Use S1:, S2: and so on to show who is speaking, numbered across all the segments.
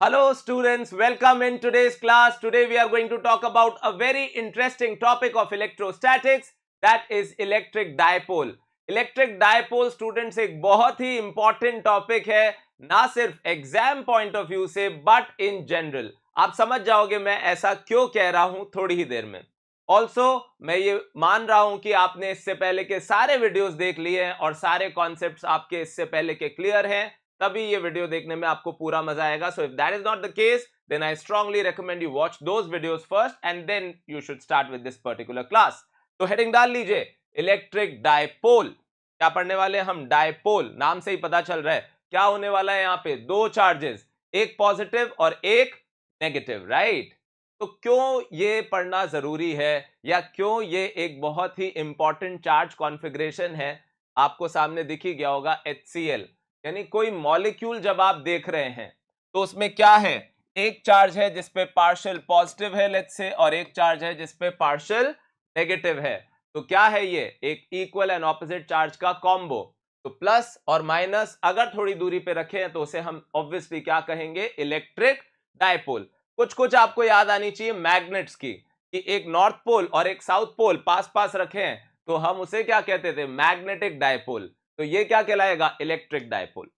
S1: Hello students, welcome in today's class. Today we are going to talk about a very interesting topic of electrostatics, that is electric dipole. Electric dipole students एक बहुत ही important topic है, ना सिर्फ exam point of view से but in general. आप समझ जाओगे मैं ऐसा क्यों कह रहा हूं थोड़ी ही देर में. ऑल्सो मैं ये मान रहा हूं कि आपने इससे पहले के सारे वीडियोस देख लिए हैं और सारे कॉन्सेप्ट्स आपके इससे पहले के क्लियर हैं, तभी ये वीडियो देखने में आपको पूरा मजा आएगा. So if that is not the case then I strongly recommend you watch those videos first and then you should start with this particular class. तो हेडिंग डाल लीजिए, इलेक्ट्रिक डायपोल. क्या पढ़ने वाले हम? डायपोल. नाम से ही पता चल रहा है क्या होने वाला है. यहाँ पे दो चार्जेस, एक पॉजिटिव और एक नेगेटिव, राइट? तो क्यों ये पढ़ना जरूरी है या क्यों ये एक बहुत ही इंपॉर्टेंट चार्ज कॉन्फ़िगरेशन है? आपको सामने दिख ही गया होगा HCl, यानी कोई मॉलिक्यूल जब आप देख रहे हैं तो उसमें क्या है, एक चार्ज है जिसपे पार्शियल पॉजिटिव है लेट्स से, और एक चार्ज है जिसपे पार्शियल नेगेटिव है. तो क्या है ये? एक इक्वल एंड ऑपोजिट चार्ज का कॉम्बो. तो प्लस और माइनस अगर थोड़ी दूरी पे रखें तो उसे हम ऑब्वियसली क्या कहेंगे? Electric dipole. कुछ कुछ आपको याद आनी चाहिए मैग्नेट्स की, कि एक नॉर्थ पोल और एक साउथ पोल पास पास रखें तो हम उसे क्या कहते थे? Magnetic dipole. तो ये क्या कहलाएगा? Electric dipole.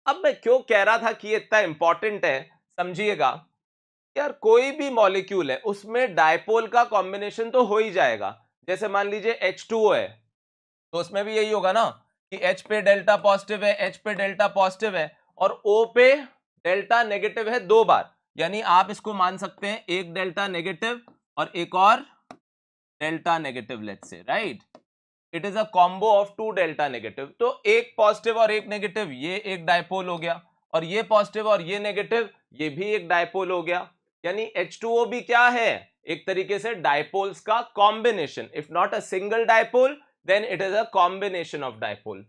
S1: अब मैं क्यों कह रहा था कि ये इतना इंपॉर्टेंट है, समझिएगा. यार कोई भी मॉलिक्यूल है उसमें डायपोल का कॉम्बिनेशन तो हो ही जाएगा. जैसे मान लीजिए H2O है तो उसमें भी यही होगा ना कि H पे डेल्टा पॉजिटिव है, H पे डेल्टा पॉजिटिव है और O पे डेल्टा नेगेटिव है दो बार. यानी आप इसको मान सकते हैं एक डेल्टा नेगेटिव और एक और delta negative let's say, right? It is a combo of two delta negative. तो एक पॉजिटिव और एक नेगेटिव, ये एक डायपोल हो गया, और ये पॉजिटिव और ये नेगेटिव, ये भी एक डायपोल हो गया. यानी H2O भी क्या है? एक तरीके से डायपोल्स का combination. If not a single dipole then it is a combination of dipole.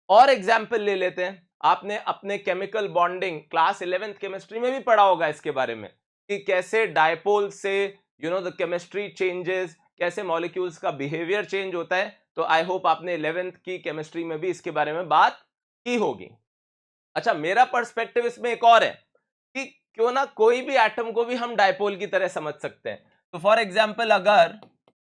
S1: और एग्जाम्पल ले लेते हैं. आपने अपने chemical bonding class 11th chemistry में भी पढ़ा होगा इसके बारे में, कि कैसे डायपोल से द केमिस्ट्री चेंजेस, कैसे मॉलिक्यूल्स का बिहेवियर चेंज होता है. तो आई होप आपने 11th की केमिस्ट्री में भी इसके बारे में बात की होगी. अच्छा, मेरा पर्सपेक्टिव इसमें एक और है कि क्यों ना कोई भी एटम को भी हम डायपोल की तरह समझ सकते हैं. तो फॉर एग्जांपल अगर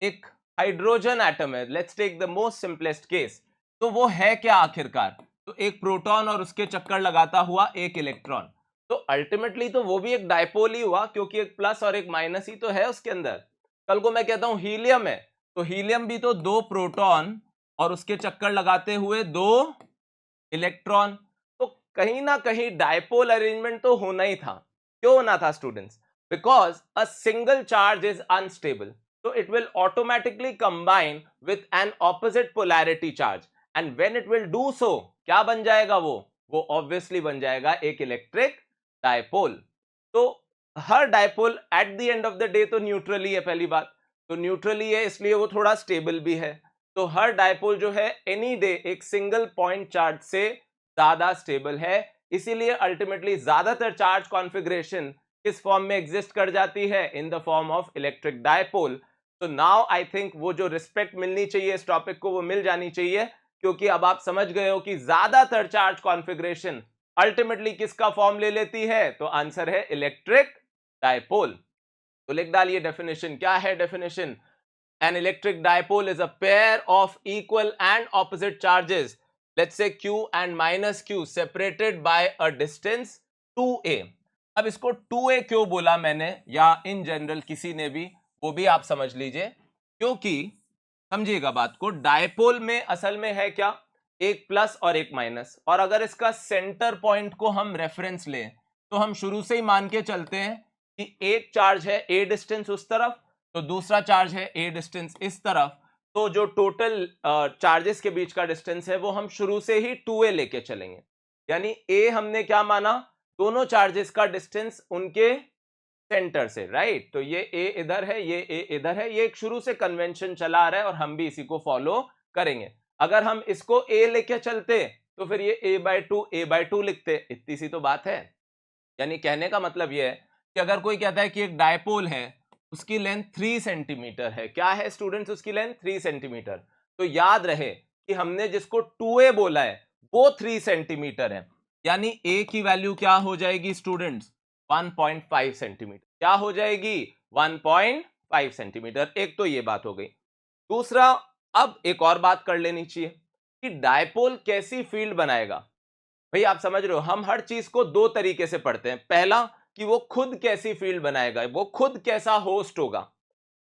S1: एक हाइड्रोजन एटम है, let's take the most simplest case, तो वो है क्या आखिरकार? तो एक प्रोटॉन और उसके चक्कर लगाता हुआ एक इलेक्ट्रॉन. तो अल्टीमेटली तो वो भी एक डायपोल ही हुआ, क्योंकि एक प्लस और एक माइनस ही तो है उसके अंदर. कल को मैं कहता हूं हीलियम है, तो हीलियम भी तो दो प्रोटॉन और उसके चक्कर लगाते हुए दो इलेक्ट्रॉन. तो कहीं ना कहीं डायपोल अरेंजमेंट तो होना ही था. क्यों होना था students? Because a single charge is unstable, so it will automatically combine with an opposite polarity charge, and when it will do so, क्या बन जाएगा? वो obviously बन जाएगा एक इलेक्ट्रिक डायपोल. तो हर dipole at the end of the day तो न्यूट्रल ही है. पहली बात तो न्यूट्रल ही है, इसलिए वो थोड़ा स्टेबल भी है. तो हर डायपोल जो है एनी डे एक सिंगल पॉइंट चार्ज से ज्यादा स्टेबल है. इसीलिए अल्टीमेटली ज्यादातर चार्ज कॉन्फ़िगरेशन किस फॉर्म में एग्जिस्ट कर जाती है? In the form of electric dipole. तो नाउ आई थिंक वो जो रिस्पेक्ट मिलनी चाहिए इस टॉपिक को वो मिल जानी चाहिए, क्योंकि अब आप समझ गए हो कि ज्यादातर चार्ज कॉन्फ़िगरेशन अल्टीमेटली किसका फॉर्म ले लेती है. तो आंसर है इलेक्ट्रिक डायपोल. तो लिख डालिए डेफिनेशन. क्या है definition? An electric dipole is a pair of equal and opposite charges, let's say q and minus q, separated by a distance 2a. अब इसको 2a क्यों बोला मैंने या इन जनरल किसी ने भी, वो भी आप समझ लीजिए. क्योंकि समझिएगा बात को, डायपोल में असल में है क्या? एक प्लस और एक माइनस. और अगर इसका सेंटर पॉइंट को हम रेफरेंस लें तो हम शुरू से ही मान के चलते हैं कि एक चार्ज है a डिस्टेंस उस तरफ, तो दूसरा चार्ज है a डिस्टेंस इस तरफ. तो जो टोटल चार्जेस के बीच का डिस्टेंस है वो हम शुरू से ही 2a लेके चलेंगे. यानी a हमने क्या माना? दोनों चार्जेस का डिस्टेंस उनके सेंटर से, राइट? तो ये a इधर है, ये a इधर है. ये एक शुरू से कन्वेंशन चला आ रहा है और हम भी इसी को फॉलो करेंगे. अगर हम इसको a लेके चलते तो फिर ये a/2 लिखते. इतनी सी तो बात है. यानी कहने का मतलब ये है कि अगर कोई कहता है कि एक डायपोल है, उसकी लेंथ 3 सेंटीमीटर है. क्या है स्टूडेंट्स उसकी लेंथ? 3 सेंटीमीटर. तो याद रहे कि हमने जिसको 2a बोला है वो 3 सेंटीमीटर है. यानी a की वैल्यू क्या हो जाएगी स्टूडेंट्स? 1.5 सेंटीमीटर। क्या हो जाएगी? 1.5 सेंटीमीटर। एक तो ये बात हो गई। दूसरा, अब एक और बात कर लेनी चाहिए कि डायपोल कैसी फील्ड बनाएगा। भाई आप समझ रहे हो, हम हर चीज को दो तरीके से पढ़ते हैं। पहला कि वो खुद कैसी फील्ड बनाएगा, वो खुद कैसा होस्ट होगा।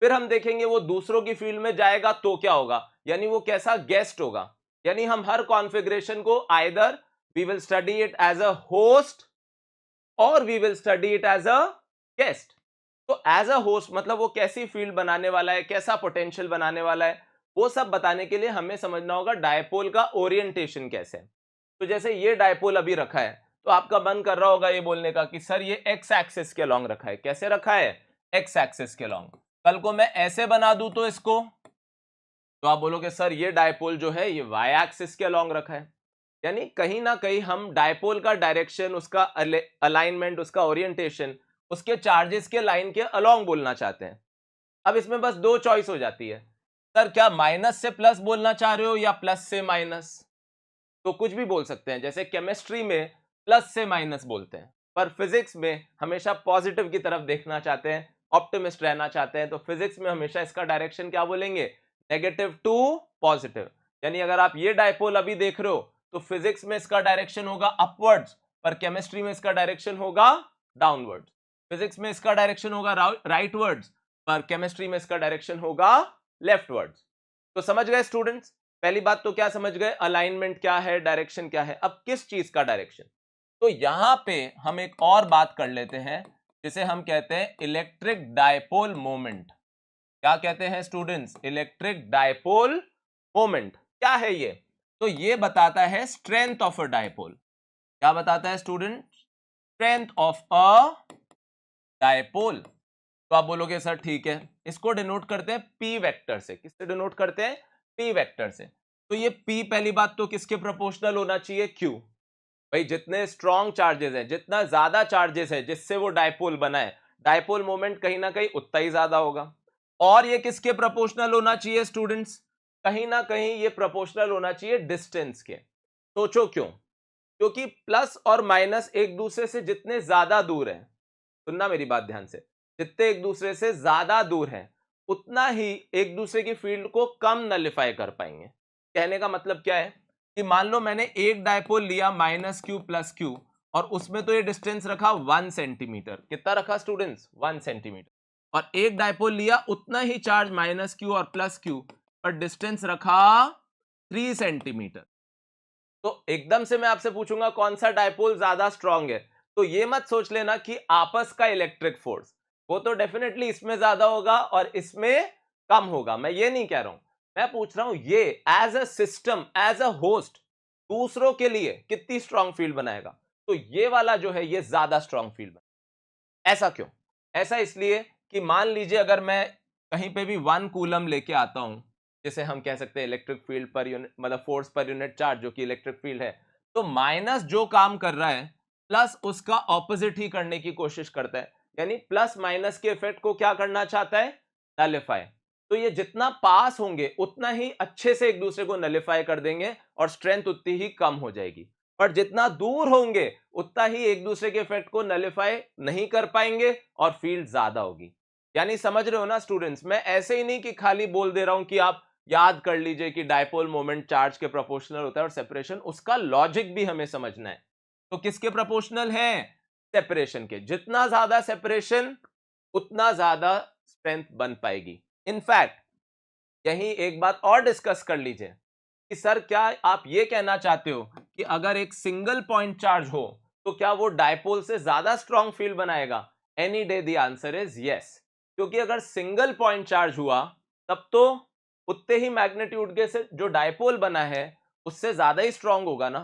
S1: फिर हम देखेंगे वो दूसरों की फील्ड में जाएगा तो क्या होगा, यानी वो कैसा गेस्ट होगा। यानी हम हर कॉन्फ़िगरेशन को either we will study it as a host और we will study it as a guest. तो एज अ होस्ट मतलब वो कैसी फील्ड बनाने वाला है, कैसा पोटेंशियल बनाने वाला है, वो सब बताने के लिए हमें समझना होगा डायपोल का ओरिएंटेशन कैसे है। तो जैसे ये डायपोल अभी रखा है, तो आपका मन कर रहा होगा ये बोलने का कि सर ये एक्स एक्सिस के लॉन्ग रखा है। कैसे रखा है? एक्स एक्सिस के लॉन्ग। कल को मैं ऐसे बना दूं तो इसको, तो आप बोलोगे सर ये डायपोल जो है ये वाई एक्सिस के अलॉन्ग रखा है। यानी कहीं ना कहीं हम डायपोल का डायरेक्शन, उसका अलाइनमेंट, उसका ओरिएंटेशन उसके चार्जेस के लाइन के अलॉन्ग बोलना चाहते हैं। अब इसमें बस दो चॉइस हो जाती है, सर क्या माइनस से प्लस बोलना चाह रहे हो या प्लस से माइनस। तो कुछ भी बोल सकते हैं। जैसे केमिस्ट्री में प्लस से माइनस बोलते हैं, पर फिजिक्स में हमेशा पॉजिटिव की तरफ देखना चाहते हैं, ऑप्टिमिस्ट रहना चाहते हैं। तो फिजिक्स में हमेशा इसका डायरेक्शन क्या बोलेंगे? Negative to positive. यानी अगर आप ये डायपोल अभी देख रहे हो तो फिजिक्स में इसका डायरेक्शन होगा अपवर्ड्स, पर केमिस्ट्री में इसका डायरेक्शन होगा डाउनवर्ड्स। फिजिक्स में इसका डायरेक्शन होगा राइटवर्ड्स, पर केमिस्ट्री में इसका डायरेक्शन होगा लेफ्टवर्ड्स। तो समझ गए स्टूडेंट्स? पहली बात तो क्या समझ गए? अलाइनमेंट क्या है, डायरेक्शन क्या है। अब किस चीज का डायरेक्शन, तो यहां पे हम एक और बात कर लेते हैं जिसे हम कहते हैं इलेक्ट्रिक डायपोल मोमेंट। क्या कहते हैं स्टूडेंट्स? Electric dipole moment. क्या है ये? तो ये बताता है स्ट्रेंथ ऑफ अ डायपोल। क्या बताता है student? Strength of a dipole. तो आप बोलोगे सर ठीक है, इसको डिनोट करते हैं पी वेक्टर से। किससे डिनोट करते हैं? पी वेक्टर से। तो ये पी पहली बात तो किसके प्रोपोर्शनल होना चाहिए? क्यू। भाई जितने स्ट्रॉन्ग चार्जेस हैं, जितना ज्यादा चार्जेस है जिससे वो डायपोल बना है, डायपोल मोमेंट कहीं ना कहीं उतना ही ज्यादा होगा। और ये किसके प्रोपोर्शनल होना चाहिए स्टूडेंट्स? कहीं ना कहीं ये प्रोपोर्शनल होना चाहिए डिस्टेंस के। सोचो क्यों? क्योंकि प्लस और माइनस एक दूसरे से जितने ज्यादा दूर है, सुनना मेरी बात ध्यान से, जितने एक दूसरे से ज्यादा दूर है उतना ही एक दूसरे की फील्ड को कम नलिफाई कर पाएंगे। कहने का मतलब क्या है कि मान लो मैंने एक डायपोल लिया माइनस क्यू प्लस क्यू, और उसमें तो ये डिस्टेंस रखा 1 सेंटीमीटर। कितना रखा स्टूडेंट्स? 1 सेंटीमीटर। और एक डायपोल लिया उतना ही चार्ज माइनस क्यू और प्लस क्यू, पर डिस्टेंस रखा 3 सेंटीमीटर। तो एकदम से मैं आपसे पूछूंगा कौन सा डायपोल ज्यादा स्ट्रांग है, तो ये मत सोच लेना कि आपस का इलेक्ट्रिक फोर्स, वो तो डेफिनेटली इसमें ज्यादा होगा और इसमें कम होगा। मैं ये नहीं कह रहा हूं, मैं पूछ रहा हूं ये as a system, as a host दूसरों के लिए कितनी स्ट्रांग फील्ड बनाएगा। तो ये वाला जो है ये ज्यादा स्ट्रांग फील्ड बनाएगा। ऐसा क्यों? ऐसा इसलिए कि मान लीजिए अगर मैं कहीं पे भी 1 कूलम लेके आता हूं, जिसे हम कह सकते हैं इलेक्ट्रिक फील्ड पर यूनिट, मतलब फोर्स पर यूनिट चार्ज, जो कि इलेक्ट्रिक फील्ड है, तो माइनस जो काम कर रहा है प्लस उसका ऑपोजिट ही करने की कोशिश करता है। यानी प्लस माइनस के इफेक्ट को क्या करना चाहता है? नलिफाई। तो ये जितना पास होंगे उतना ही अच्छे से एक दूसरे को नलिफाई कर देंगे और स्ट्रेंथ उतनी ही कम हो जाएगी। और जितना दूर होंगे उतना ही एक दूसरे के इफेक्ट को नलिफाई नहीं कर पाएंगे और फील्ड ज्यादा होगी। यानी समझ रहे हो ना स्टूडेंट्स? मैं ऐसे ही नहीं कि खाली बोल दे रहा हूं कि आप याद कर लीजिए कि डायपोल मोमेंट चार्ज के प्रोपोर्शनल होता है, और सेपरेशन उसका लॉजिक भी हमें समझना है। तो किसके प्रोपोर्शनल है? सेपरेशन के। जितना ज्यादा सेपरेशन उतना ज्यादा स्ट्रेंथ बन पाएगी। इनफैक्ट यही एक बात और डिस्कस कर लीजिए कि सर क्या आप ये कहना चाहते हो कि अगर एक सिंगल पॉइंट चार्ज हो तो क्या वो डायपोल से ज्यादा स्ट्रॉन्ग फील्ड बनाएगा? Any day the answer is yes. क्योंकि अगर सिंगल पॉइंट चार्ज हुआ तब तो उतने ही मैग्नीट्यूड के से जो डायपोल बना है उससे ज्यादा ही स्ट्रांग होगा ना,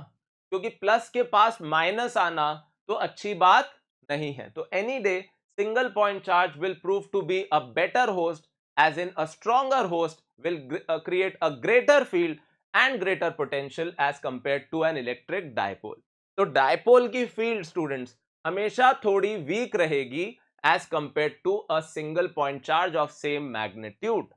S1: क्योंकि प्लस के पास माइनस आना तो अच्छी बात नहीं है। तो any day single point charge will prove to be a better host, as in a stronger host will create a greater field and greater potential as compared to an electric dipole. तो dipole की field students हमेशा थोड़ी weak रहेगी as compare to a single point charge of same magnitude.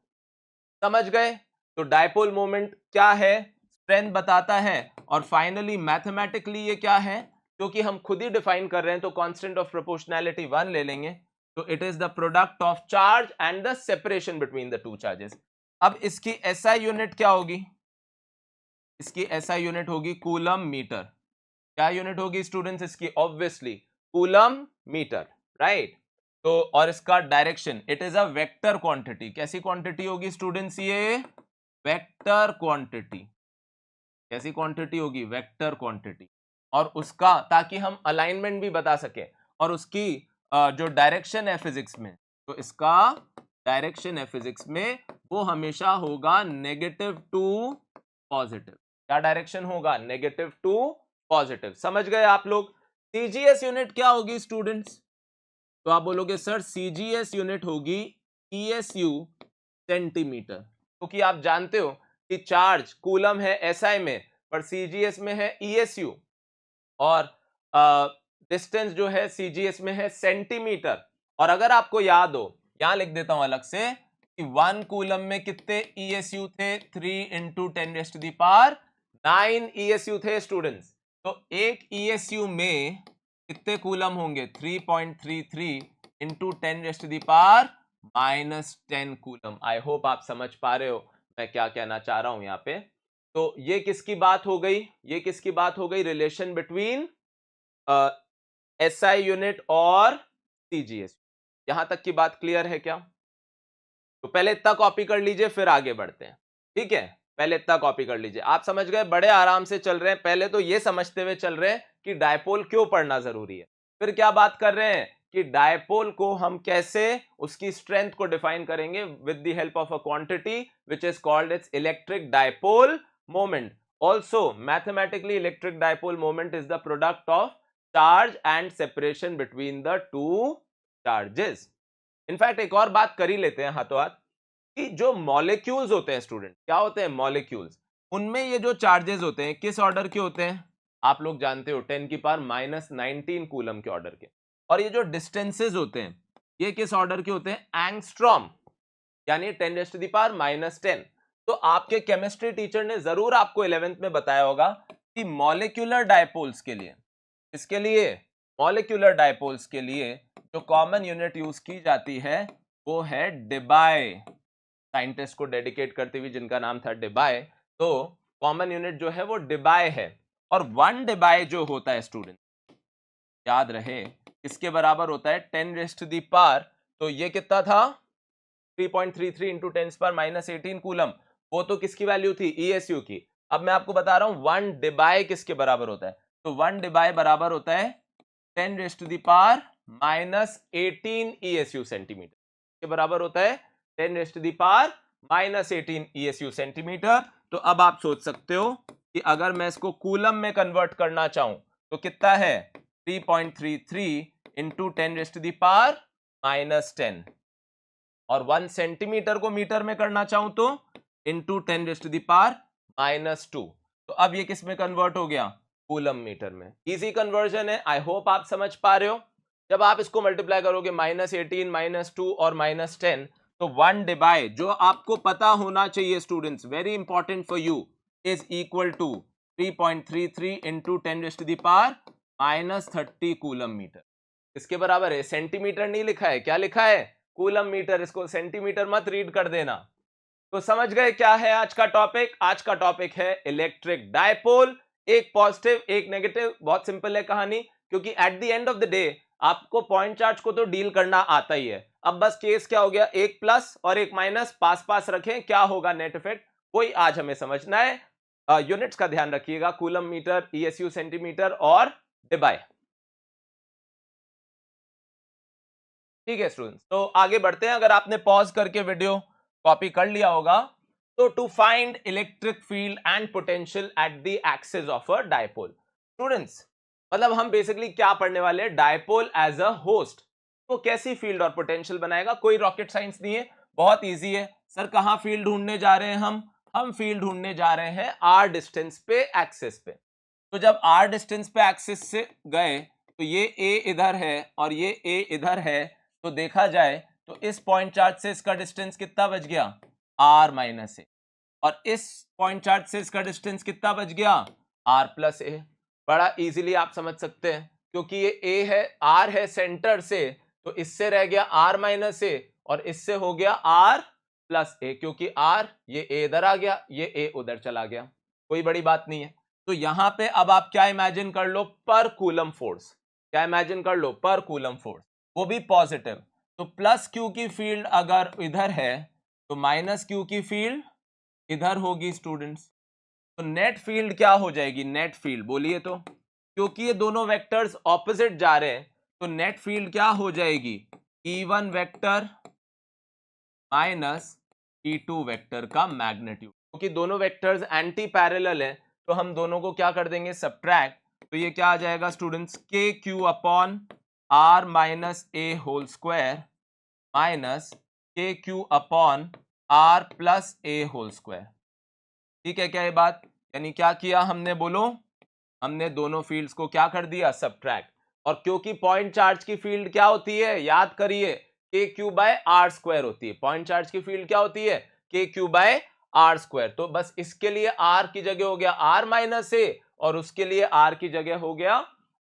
S1: समझ गए? तो dipole moment क्या है? स्ट्रेंथ बताता है। और फाइनली मैथमेटिकली ये क्या है? क्योंकि हम खुद ही डिफाइन कर रहे हैं तो कांस्टेंट ऑफ प्रोपोर्शनैलिटी 1 ले लेंगे, तो it is the product of charge and the separation between the two charges. अब इसकी एसआई यूनिट क्या होगी? इसकी एसआई यूनिट होगी कूलम मीटर। क्या यूनिट होगी स्टूडेंट्स इसकी? Obviously coulomb metre, right. तो और इसका direction, it is a vector quantity. कैसी क्वांटिटी होगी स्टूडेंट्स? ये वेक्टर क्वांटिटी। कैसी क्वांटिटी होगी? Vector quantity. और उसका, ताकि हम अलाइनमेंट भी बता सके, और उसकी जो डायरेक्शन है फिजिक्स में, तो इसका डायरेक्शन है फिजिक्स में वो हमेशा होगा नेगेटिव टू पॉजिटिव। क्या डायरेक्शन होगा? Negative to positive. समझ गए आप लोग? सीजीएस यूनिट क्या होगी स्टूडेंट्स? तो आप बोलोगे सर सीजीएस यूनिट होगी ईएसयू सेंटीमीटर, क्योंकि आप जानते हो कि चार्ज कूलम है एसआई में, पर सीजीएस में है ईएसयू, और डिस्टेंस जो है सीजीएस में है सेंटीमीटर। और अगर आपको याद हो, यहां लिख देता हूं अलग से कि 1 कूलम में कितने ईएसयू थे? 3 इंटू 10⁹ ईएसयू थे स्टूडेंट्स। तो एक ईएसयू में कितने कूलम होंगे? 3.33 इंटू 10⁻⁻10 कूलम। आई होप आप समझ पा रहे हो मैं क्या कहना चाह रहा हूं यहाँ पे। तो ये किसकी बात हो गई? ये किसकी बात हो गई? रिलेशन बिटवीन एसआई यूनिट और सीजीएस। यहां तक की बात क्लियर है क्या? तो पहले इतना कॉपी कर लीजिए, फिर आगे बढ़ते हैं, ठीक है? पहले इतना कॉपी कर लीजिए। आप समझ गए? बड़े आराम से चल रहे हैं। पहले तो ये समझते हुए चल रहे हैं कि डायपोल क्यों पढ़ना जरूरी है। फिर क्या बात कर रहे हैं कि डायपोल को हम कैसे उसकी स्ट्रेंथ को डिफाइन करेंगे with the help of a quantity which is called its electric dipole moment. Also, mathematically, electric dipole moment is the product of charge and separation between the two charges. In fact एक और बात कर ही लेते हैं हाथों हाथ कि जो मॉलिक्यूल्स होते हैं स्टूडेंट, क्या होते हैं मॉलिक्यूल्स? उनमें ये जो चार्जेस होते हैं किस ऑर्डर के होते हैं? आप लोग जानते हो 10⁻⁻19 कूलम के ऑर्डर के। और ये जो डिस्टेंसेस होते हैं ये किस ऑर्डर के होते हैं? एंगस्ट्रॉम, यानी 10⁻⁻10। तो आपके केमिस्ट्री टीचर ने जरूर आपको 11th में बताया होगा कि मॉलिक्यूलर डायपोल्स के लिए, इसके लिए मॉलिक्यूलर डायपोल्स के लिए जो कॉमन यूनिट यूज की जाती है वो है डिबाय। साइंटिस्ट को डेडिकेट करते हुए जिनका नाम था डिबाय, तो कॉमन यूनिट जो है वो डिबाय है। और 1 डिबाय जो होता है स्टूडेंट, याद रहे किसके बराबर होता है? 10⁻⁻, तो ये कितना था? 3.33 इंटू 10⁻⁻18 कूलम। वो तो किसकी वैल्यू थी? ईएसयू की। अब मैं आपको बता रहा हूं 1 डिबाय किसके बराबर होता है। तो 1 डिबाय बराबर होता है 10⁻⁻18 ईएसयू सेंटीमीटर के बराबर होता है 10⁻⁻18 ईएसयू सेंटीमीटर। तो अब आप सोच सकते हो कि अगर मैं इसको कूलम में कन्वर्ट करना चाहूं तो कितना है? 3.33 इंटू 10⁻⁻10, और 1 सेंटीमीटर को मीटर में करना चाहूं तो इंटू 10⁻⁻²। तो अब ये किस में कन्वर्ट हो गया? कूलम मीटर में। इजी कन्वर्जन है, आई होप आप समझ पा रहे हो। जब आप इसको मल्टीप्लाई करोगे -18 -2 और -10, तो 1 डिबाय जो आपको पता होना चाहिए students, very important for you, is equal to 3.33 into 10⁻⁻30 coulomb metre. इसके बराबर है। सेंटीमीटर नहीं लिखा है, क्या लिखा है? Coulomb metre. इसको सेंटीमीटर मत रीड कर देना। तो समझ गए क्या है आज का टॉपिक? आज का टॉपिक है इलेक्ट्रिक डायपोल। एक पॉजिटिव एक नेगेटिव। बहुत सिंपल है कहानी, क्योंकि eight the end of the day आपको पॉइंट चार्ज को तो डील करना आता ही है। अब बस केस क्या हो गया? एक प्लस और एक माइनस पास पास रखें, क्या होगा नेट इफेक्ट, वही आज हमें समझना है। यूनिट्स का ध्यान रखिएगा, कूलम मीटर, ईएसयू सेंटीमीटर और डिबाय। ठीक है स्टूडेंट्स, तो आगे बढ़ते हैं। अगर आपने पॉज करके वीडियो कॉपी कर लिया होगा, तो to find electric field and potential at the axis of a dipole. Students, मतलब हम बेसिकली क्या पढ़ने वाले हैं? डायपोल एज अ होस्ट, तो कैसी फील्ड और पोटेंशियल बनाएगा। कोई रॉकेट साइंस नहीं है, बहुत इजी है। सर कहां फील्ड ढूंढने जा रहे हैं हम फील्ड ढूंढने जा रहे हैं आर डिस्टेंस पे, एक्सिस पे। तो जब आर डिस्टेंस पे एक्सिस से गए तो ये ए इधर है और ये ए इधर है, तो देखा जाए तो इस पॉइंट चार्ज से इसका डिस्टेंस कितना बच गया? आर माइनस ए। और इस पॉइंट चार्ज से इसका डिस्टेंस कितना बच गया? आर प्लस ए। बड़ा इजीली आप समझ सकते हैं, क्योंकि ये ए है, आर है सेंटर से, तो इससे रह गया आर माइनस ए और इससे हो गया आर प्लस ए, क्योंकि आर ये ए इधर आ गया, ये ए उधर चला गया, कोई बड़ी बात नहीं है। तो यहां पे अब आप क्या इमेजिन कर लो, पर कूलम फोर्स, क्या इमेजिन कर लो, पर कूलम फोर्स, वो भी पॉजिटिव। तो प्लस क्यू की फील्ड अगर इधर है तो माइनस क्यू की फील्ड इधर होगी स्टूडेंट्स। तो नेट फील्ड क्या हो जाएगी, नेट फील्ड बोलिए तो, क्योंकि ये दोनों वेक्टर्स ऑपोजिट जा रहे हैं तो नेट फील्ड क्या हो जाएगी, E1 vector minus E2 vector का मैग्नीट्यूड, क्योंकि दोनों वेक्टर्स एंटी पैरेलल है तो हम दोनों को क्या कर देंगे, सब्ट्रैक्ट। तो ये क्या आ जाएगा students, K Q upon R minus A whole square minus K Q upon R plus A whole square. ठीक है क्या ये बात, यानी क्या किया हमने, बोलो, हमने दोनों फील्ड्स को क्या कर दिया, सब्ट्रैक्ट। और क्योंकि पॉइंट चार्ज की फील्ड क्या होती है, याद करिए, के क्यू बाय आर स्क्वायर होती है। पॉइंट चार्ज की फील्ड क्या होती है, k Q by r square. तो बस इसके लिए आर की जगह हो गया आर माइनस ए और उसके लिए आर की जगह हो गया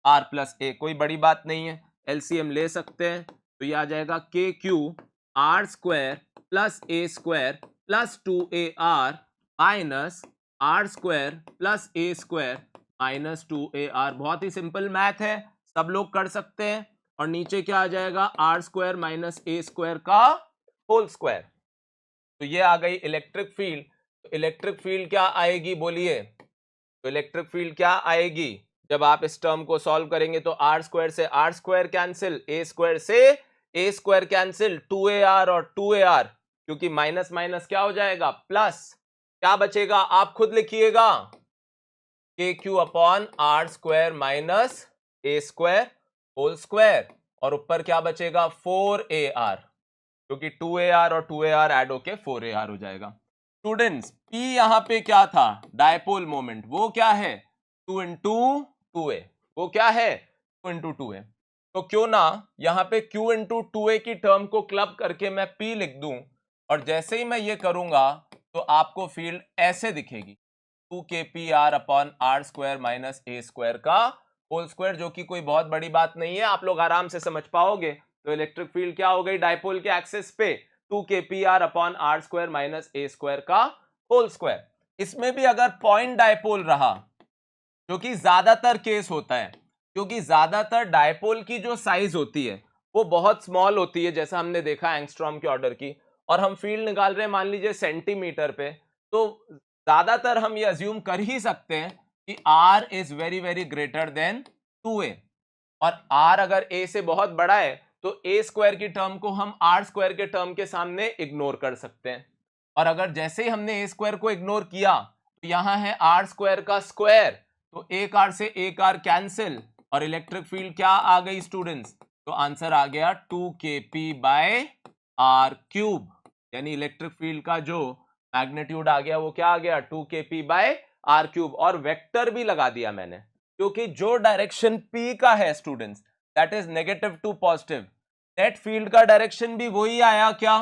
S1: आर प्लस ए, कोई बड़ी बात नहीं है, एलसीएम ले सकते हैं। तो ये आ जाएगा K Q R square plus ए square plus 2ar minus R square plus ए स्क्वायर माइनस 2ar। बहुत ही सिंपल मैथ है, सब लोग कर सकते हैं। और नीचे क्या आ जाएगा, आर स्क्वायर माइनस ए स्क्वायर का होल स्क्वायर। तो ये आ गई इलेक्ट्रिक फील्ड। तो इलेक्ट्रिक फील्ड क्या आएगी बोलिए, तो इलेक्ट्रिक फील्ड क्या आएगी, जब आप इस टर्म को सॉल्व करेंगे तो आर स्क्वायर से R square cancel, A square से ए स्क्वायर कैंसिल, 2ar और 2ar, क्योंकि माइनस माइनस क्या हो जाएगा, प्लस, क्या बचेगा आप खुद लिखिएगा, K Q upon are square minus A square whole square, और ऊपर क्या बचेगा 4ar, क्योंकि 2ar और 2ar ऐड होके 4ar हो जाएगा। स्टूडेंट्स P यहां पे क्या था, डायपोल मोमेंट, वो क्या है 2 इंटू 2a, वो क्या है 2 इंटू 2a। तो क्यों ना यहां पे Q इंटू 2a की टर्म को क्लब करके मैं P लिख दूं, और जैसे ही मैं ये करूंगा तो आपको फील्ड ऐसे दिखेगी, 2kpr upon are square minus A square का होल स्क्वायर, जो कि कोई बहुत बड़ी बात नहीं है, आप लोग आराम से समझ पाओगे। तो इलेक्ट्रिक फील्ड क्या हो गई डायपोल के एक्सिस पे, 2kpr upon are square minus A square का होल स्क्वायर। इसमें भी अगर पॉइंट डायपोल रहा, जो कि ज्यादातर केस होता है, क्योंकि ज्यादातर डायपोल की जो साइज होती है वो बहुत स्मॉल होती है, जैसा हमने देखा एंगस्ट्रॉम के ऑर्डर की, और हम फील्ड निकाल रहे हैं मान लीजिए सेंटीमीटर पे, तो ज्यादातर हम ये अज्यूम कर ही सकते हैं कि r is very very greater than 2a, और r अगर a से बहुत बड़ा है तो a स्क्वायर की टर्म को हम r स्क्वायर के टर्म के सामने इग्नोर कर सकते हैं। और अगर जैसे ही हमने a स्क्वायर को इग्नोर किया तो यहां है r स्क्वायर का स्क्वायर, तो एक r से एक r कैंसिल, और इलेक्ट्रिक फील्ड क्या आ गई स्टूडेंट्स, तो आंसर आ गया 2kp बाय r क्यूब, यानी इलेक्ट्रिक फील्ड का जो मैग्नीट्यूड आ गया वो क्या आ गया 2kp बाय r क्यूब। और वेक्टर भी लगा दिया मैंने, क्योंकि जो डायरेक्शन p का है students that is negative to positive, net field का डायरेक्शन भी वही आया क्या,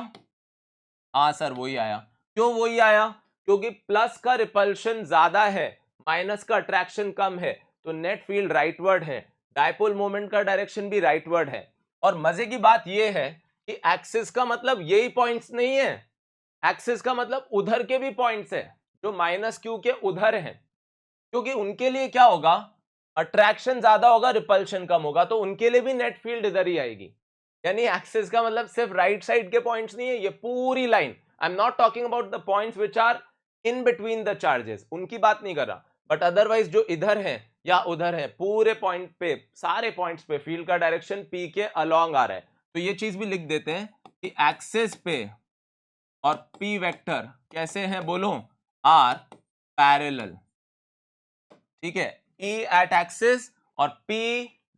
S1: हाँ सर वही आया। क्यों वही आया, क्योंकि प्लस का रिपल्शन ज्यादा है, माइनस का अट्रैक्शन कम है, तो नेट फील्ड राइटवर्ड है, डायपोल मोमेंट का डायरेक्शन भी राइटवर्ड है। और मजे की बात यह है कि एक्सिस का मतलब यही पॉइंट्स नहीं है, एक्सिस का मतलब उधर के भी पॉइंट्स है जो माइनस क्यू के उधर हैं, क्योंकि उनके लिए क्या होगा, अट्रैक्शन ज्यादा होगा रिपल्शन कम होगा, तो उनके लिए भी नेट फील्ड इधर ही आएगी। यानी एक्सिस का मतलब सिर्फ राइट साइड के पॉइंट्स नहीं है, ये पूरी line, I am not talking about the points which are in between the charges, उनकी बात नहीं कर रहा, बट अदरवाइज जो इधर है या उधर है, पूरे पॉइंट पे, सारे पॉइंट्स पे फील्ड का डायरेक्शन पी के अलॉन्ग आ रहा है। तो ये चीज भी लिख देते हैं कि एक्सिस पे और पी वेक्टर कैसे हैं बोलो, आर पैरेलल, ठीक है, E एट एक्सिस और P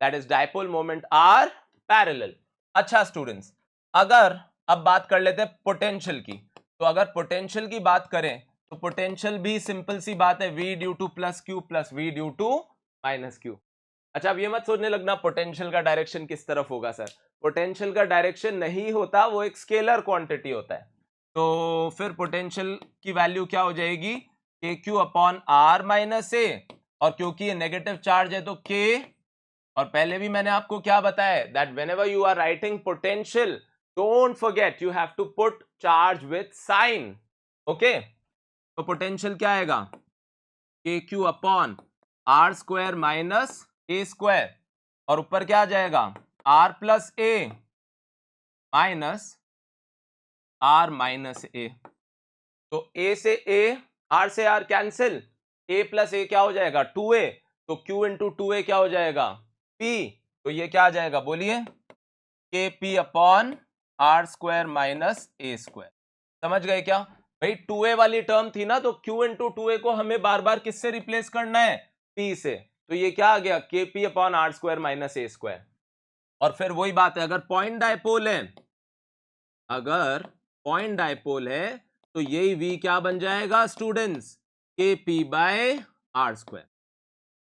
S1: that is dipole moment are parallel. अच्छा स्टूडेंट्स, अगर अब बात कर लेते हैं पोटेंशियल की, तो अगर पोटेंशियल की बात करें तो पोटेंशियल भी सिंपल सी बात है, V due to plus q प्लस V due to minus q. अच्छा अब ये मत सोचने लगना पोटेंशियल का डायरेक्शन किस तरफ होगा, सर पोटेंशियल का डायरेक्शन नहीं होता, वो एक स्केलर क्वांटिटी होता है। तो फिर पोटेंशियल की वैल्यू क्या हो जाएगी, के क्यू अपॉन आर माइनस ए और क्योंकि ये नेगेटिव चार्ज है तो K, और पहले भी मैंने आपको क्या बताया that whenever you are writing potential don't forget you have to put charge with sign. Okay, तो पोटेंशियल क्या आएगा K Q upon are square minus A square, और ऊपर क्या आ जाएगा R plus A minus R minus A. तो A से ए, आर से R cancel, A plus A क्या हो जाएगा 2a, तो q इंटू 2a क्या हो जाएगा p, तो ये क्या आ जाएगा बोलिए k p upon are square minus A square. समझ गए क्या भाई, 2a वाली टर्म थी ना, तो q इंटू 2a को हमें बार बार किससे रिप्लेस करना है p से, तो ये क्या आ गया k p upon are square minus A square. और फिर वही बात है, अगर पॉइंट डायपोल है, अगर पॉइंट डायपोल है तो यही v क्या बन जाएगा students k p by r square.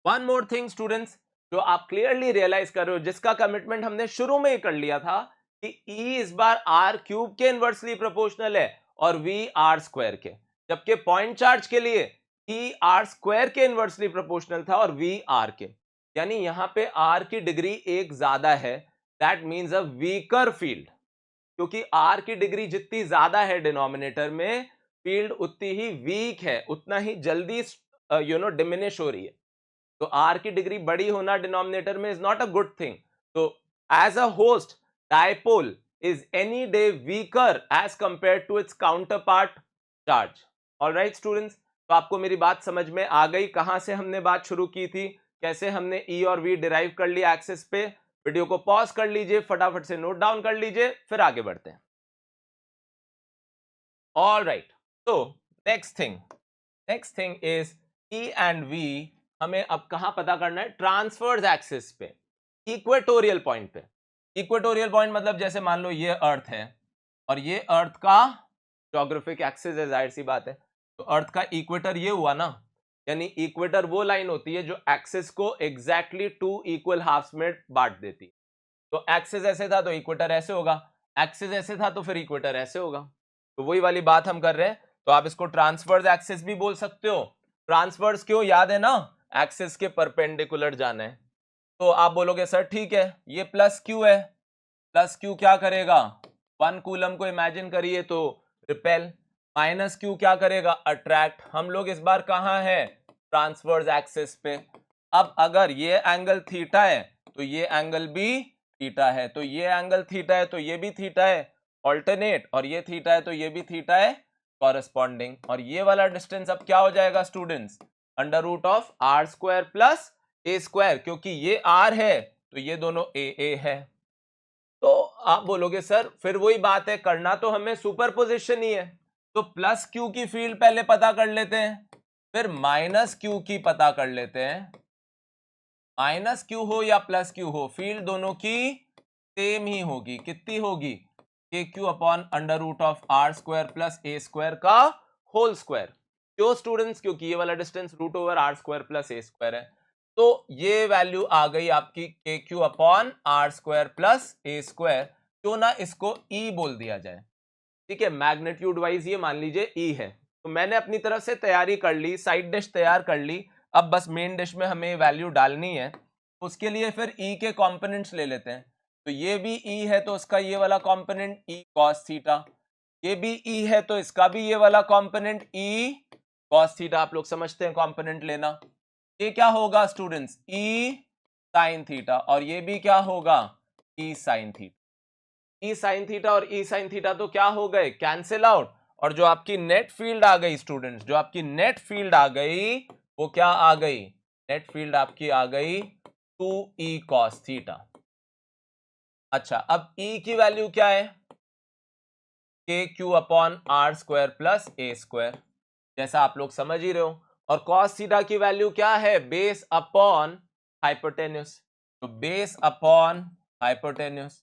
S1: One more thing students, जो आप क्लियरली रियलाइज कर रहे हो, जिसका कमिटमेंट हमने शुरू में ही कर लिया था कि E इस बार आर क्यूब के इनवर्सली प्रोपोर्शनल है और V आर स्क्वायर के, जबकि पॉइंट चार्ज के लिए E आर स्क्वायर के इनवर्सली प्रोपोर्शनल था और V आर के, यानी यहां पे R की डिग्री एक ज्यादा है, that means a weaker field. क्योंकि R की डिग्री जितनी ज्यादा है डिनोमिनेटर में, फील्ड उतनी ही वीक है, उतना ही जल्दी डिमिनिश हो रही है. तो R की डिग्री बड़ी होना डिनोमिनेटर में is not a good thing. तो as a host dipole is any day weaker as compare to its counterpart charge. Alright students, तो आपको मेरी बात समझ में आ गई, कहां से हमने बात शुरू की थी, कैसे हमने E और V डिराइव कर लिया एक्सिस पे. वीडियो को पॉज कर लीजिए, फटाफट से नोट डाउन कर लीजिए, फिर आगे बढ़ते हैं. ऑलराइट, तो next thing is E and V हमें अब कहां पता करना है, ट्रांसफर्स एक्सिस पे, इक्वेटोरियल पॉइंट पे. इक्वेटोरियल पॉइंट मतलब जैसे मान लो ये अर्थ है और ये अर्थ का ज्योग्राफिक एक्सिस है, जाहिर सी बात है, तो अर्थ का इक्वेटर ये हुआ ना, यानी इक्वेटर वो लाइन होती है जो एक्सिस को एग्जैक्टली 2 इक्वल हाफ्स में बांट देती है. तो एक्सिस ऐसे था तो इक्वेटर ऐसे होगा, एक्सिस ऐसे था तो फिर इक्वेटर ऐसे होगा. तो वही वाली बात हम कर रहे हैं. तो आप इसको ट्रांसवर्स एक्सिस भी बोल सकते हो. ट्रांसवर्स क्यों, याद है ना, एक्सिस के परपेंडिकुलर जाना है. तो आप बोलोगे सर ठीक है, ये प्लस क्यू है, प्लस क्यू क्या करेगा 1 कूलम को इमेजिन करिए तो रिपेल, माइनस क्यू क्या करेगा अट्रैक्ट. हम लोग इस बार कहां है ट्रांसवर्स एक्सिस पे. अब अगर ये एंगल थीटा है तो ये एंगल भी थीटा है, तो ये एंगल थीटा है तो ये भी थीटा है ऑल्टरनेट, और ये थीटा है तो ये भी थीटा है कॉरेस्पॉन्डिंग. और ये वाला डिस्टेंस अब क्या हो जाएगा students, under root of are square plus A square, क्योंकि ये आर है तो ये दोनों ए है. तो आप बोलोगे सर फिर वही बात है, करना तो हमें सुपरपोजिशन ही है, तो प्लस क्यू की फील्ड पहले पता कर लेते हैं, फिर माइनस क्यू की पता कर लेते हैं. माइनस क्यू हो या प्लस क्यू हो, फील्ड दोनों की सेम ही होगी. कितनी होगी, k Q upon under root of are square plus A square का होल स्क्वायर. क्यों स्टूडेंट्स, क्योंकि ये वाला distance root over r square plus ए स्क्वायर है. तो ये वैल्यू आ गई आपकी k Q upon are square plus A square. क्यों ना इसको ई बोल दिया जाए, ठीक है, मैग्नीट्यूड वाइज ये मान लीजिए ई है. तो मैंने अपनी तरफ से तैयारी कर ली, साइड डिश तैयार कर ली, अब बस मेन डिश में हमें वैल्यू डालनी है. उसके लिए फिर ई के कंपोनेंट्स ले लेते हैं. तो ये भी ई है तो उसका ये वाला कंपोनेंट ई कॉस थीटा, ये भी ई है तो इसका भी ये वाला कंपोनेंट ई कॉस थीटा. आप लोग समझते हैं कंपोनेंट लेना. ये क्या होगा स्टूडेंट्स, ई साइन थीटा, और ये भी क्या होगा ई साइन थीटा. ई साइन थीटा और ई साइन थीटा तो क्या हो गए, कैंसिल आउट. और जो आपकी नेट फील्ड आ गई स्टूडेंट्स, जो आपकी नेट फील्ड आ गई वो क्या आ गई, नेट फील्ड आपकी आ गई 2e cos थीटा. अच्छा, अब e की वैल्यू क्या है, k Q upon are square plus A square, जैसा आप लोग समझ ही रहे हो. और cos थीटा की वैल्यू क्या है, बेस अपॉन हाइपोटेन्यूस. तो बेस अपॉन हाइपोटेन्यूस,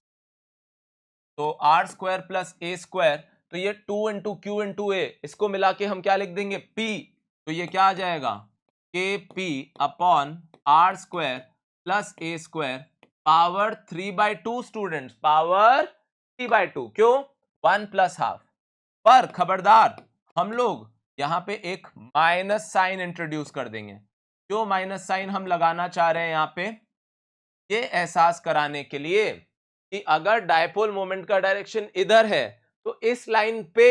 S1: तो are square plus A square, तो ये 2 इंटू क्यू इंटू ए, इसको मिला के हम क्या लिख देंगे p. तो ये क्या आ जाएगा k p upon are square plus A square power 3/2 students, power 3/2. क्यों, 1 प्लस हाफ. पर खबरदार, हम लोग यहां पे एक माइनस साइन इंट्रोड्यूस कर देंगे. जो माइनस साइन हम लगाना चाह रहे हैं यहाँ पे, ये एहसास कराने के लिए कि अगर डायपोल मोमेंट का डायरेक्शन इधर है तो इस लाइन पे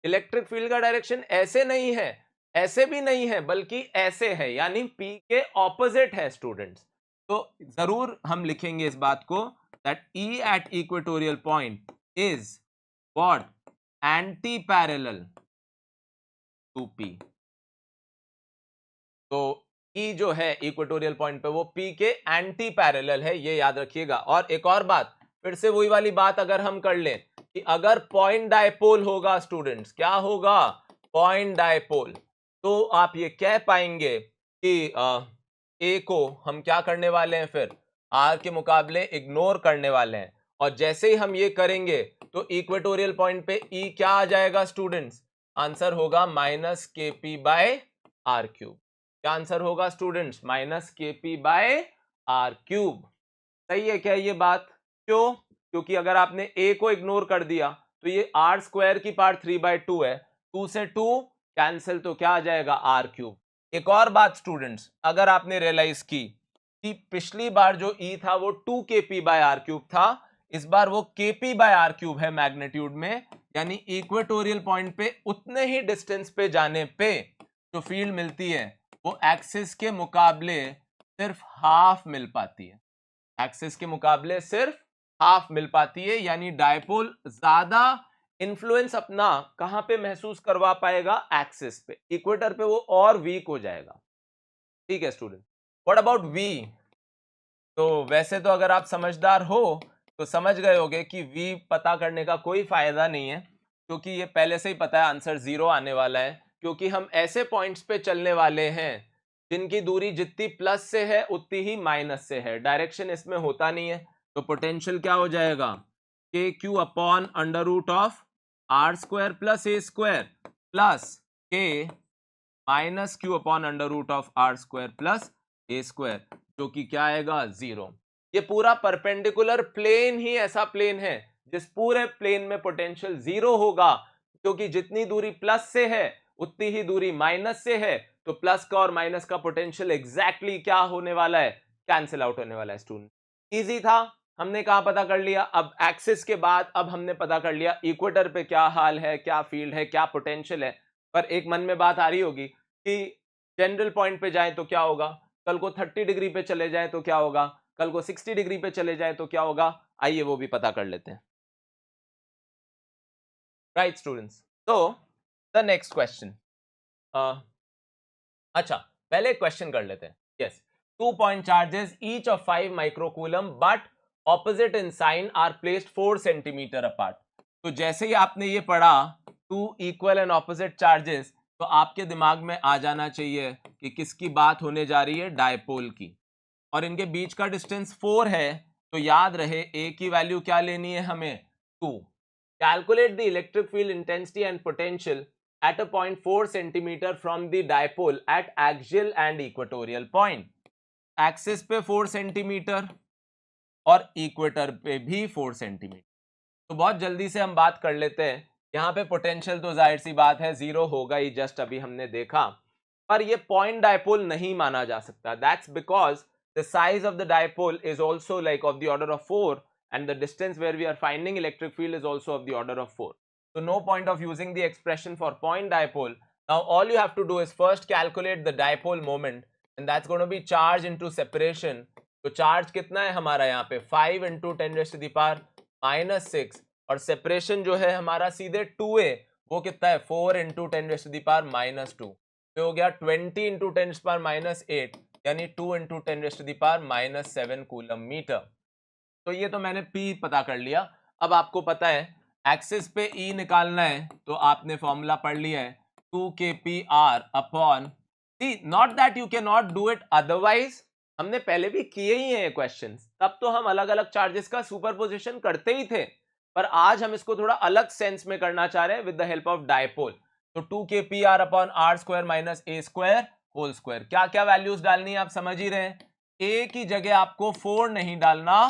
S1: इलेक्ट्रिक फील्ड का डायरेक्शन ऐसे नहीं है, ऐसे भी नहीं है, बल्कि ऐसे है, यानी P के ऑपोजिट है स्टूडेंट्स। तो जरूर हम लिखेंगे इस बात को that E at equatorial point is what, anti parallel to P। तो E जो है इक्वेटोरियल पॉइंट पे वो P के एंटी पैरेलल है, ये याद रखिएगा। और एक और बात, फिर से वही वाली बात अगर हम कर लें कि अगर पॉइंट डायपोल होगा स्टूडेंट्स, क्या होगा, पॉइंट डायपोल, तो आप ये कह पाएंगे कि ए को हम क्या करने वाले हैं, फिर आर के मुकाबले इग्नोर करने वाले हैं। और जैसे ही हम ये करेंगे तो इक्वेटोरियल पॉइंट पे ई क्या आ जाएगा स्टूडेंट्स, आंसर होगा माइनस के पी बाय आर क्यूब। क्या आंसर होगा स्टूडेंट्स, माइनस के पी बाय आर क्यूब। सही है क्या ये बात? क्यों? क्योंकि अगर आपने a को इग्नोर कर दिया तो ये आर स्क्वायर की पावर 3/2 है, 2 से 2 कैंसिल, तो क्या आ जाएगा, आर क्यूब। एक और बात स्टूडेंट्स, अगर आपने रियलाइज की कि पिछली बार जो E था वो 2 kp बाय आर क्यूब था, इस बार वो kp बाय आर क्यूब है मैग्नीट्यूड में, यानी इक्वेटोरियल पॉइंट पे उतने ही डिस्टेंस पे जाने पे जो फील्ड मिलती है वो एक्सिस के मुकाबले सिर्फ हाफ मिल पाती है, एक्सिस के मुकाबले सिर्फ हाफ मिल पाती है, यानी डायपोल ज्यादा इन्फ्लुएंस अपना कहां पे महसूस करवा पाएगा, एक्सिस पे। इक्वेटर पे वो और वीक हो जाएगा। ठीक है स्टूडेंट, व्हाट अबाउट वी? तो वैसे तो अगर आप समझदार हो तो समझ गए होगे कि वी पता करने का कोई फायदा नहीं है, क्योंकि ये पहले से ही पता है आंसर 0 आने वाला है, क्योंकि हम ऐसे पॉइंट्स पे चलने वाले हैं जिनकी दूरी जितनी प्लस से है उतनी ही माइनस से है, डायरेक्शन इसमें होता नहीं है। तो पोटेंशियल क्या हो जाएगा, K Q upon under root of are square plus A square plus K minus Q upon under root of are square plus A square, जो कि क्या आएगा, 0। ये पूरा परपेंडिकुलर प्लेन ही ऐसा प्लेन है जिस पूरे प्लेन में पोटेंशियल 0 होगा, क्योंकि जितनी दूरी प्लस से है उतनी ही दूरी माइनस से है, तो प्लस का और माइनस का पोटेंशियल एग्जैक्टली क्या होने वाला है, कैंसिल आउट होने वाला है स्टूडेंट। इजी था, हमने कहा पता कर लिया। अब एक्सिस के बाद अब हमने पता कर लिया इक्वेटर पे क्या हाल है, क्या फील्ड है, क्या पोटेंशियल है। पर एक मन में बात आ रही होगी कि जनरल पॉइंट पे जाए तो क्या होगा, कल को 30 डिग्री पे चले जाए तो क्या होगा, कल को 60 डिग्री पे चले जाए तो क्या होगा, आइए वो भी पता कर लेते हैं। राइट स्टूडेंट्स, तो द नेक्स्ट क्वेश्चन, अच्छा पहले क्वेश्चन कर लेते हैं। Yes, 2 point charges each of 5 microcoulomb but opposite in sign are placed 4 centimetre apart. तो जैसे ही आपने ये पढ़ा 2 इक्वल एंड ऑपोजिट चार्जेस, तो आपके दिमाग में आ जाना चाहिए कि किसकी बात होने जा रही है, डायपोल की, और इनके बीच का डिस्टेंस 4 है। तो याद रहे ए की वैल्यू क्या लेनी है हमें, 2। Calculate the electric field intensity and potential at a point 4 centimeter from the dipole at axial and equatorial point। Axis पे 4 सेंटीमीटर और इक्वेटर पे भी 4 सेंटीमीटर। तो बहुत जल्दी से हम बात कर लेते हैं। यहाँ पे पोटेंशियल तो जाहिर सी बात है 0 होगा ही, जस्ट अभी हमने देखा, पर ये पॉइंट डायपोल नहीं माना जा सकता। That's because the size of the dipole is also like of the order of 4 and the distance where we are finding electric field is also of the order of 4. So no point of using the expression for point dipole. Now all you have to do is first calculate the dipole moment, and that's going to be charge into separation. तो charge कितना है हमारा यहाँ पे, 5 into 10 raised to the power minus 6, और separation जो है हमारा सीधे 2a, वो कितना है 4 into 10 raised to the power minus 2, तो हो गया 20 into 10 raised to the power minus 8, यानी 2 into 10 raised to the power minus 7 coulomb metre. तो ये तो मैंने P पता कर लिया। अब आपको पता है एक्सिस पे E निकालना है, तो आपने फॉर्मूला पढ़ लिया है 2kpr upon, see not that you can not do it otherwise, हमने पहले भी किए ही हैं ये क्वेश्चंस, तब तो हम अलग अलग चार्जेस का सुपरपोजिशन करते ही थे, पर आज हम इसको थोड़ा अलग सेंस में करना चाह रहे हैं with the help of dipole. तो 2kpr upon are square minus A square whole square, क्या क्या वैल्यूज डालनी है आप समझ ही रहे हैं। ए की जगह आपको 4 नहीं डालना,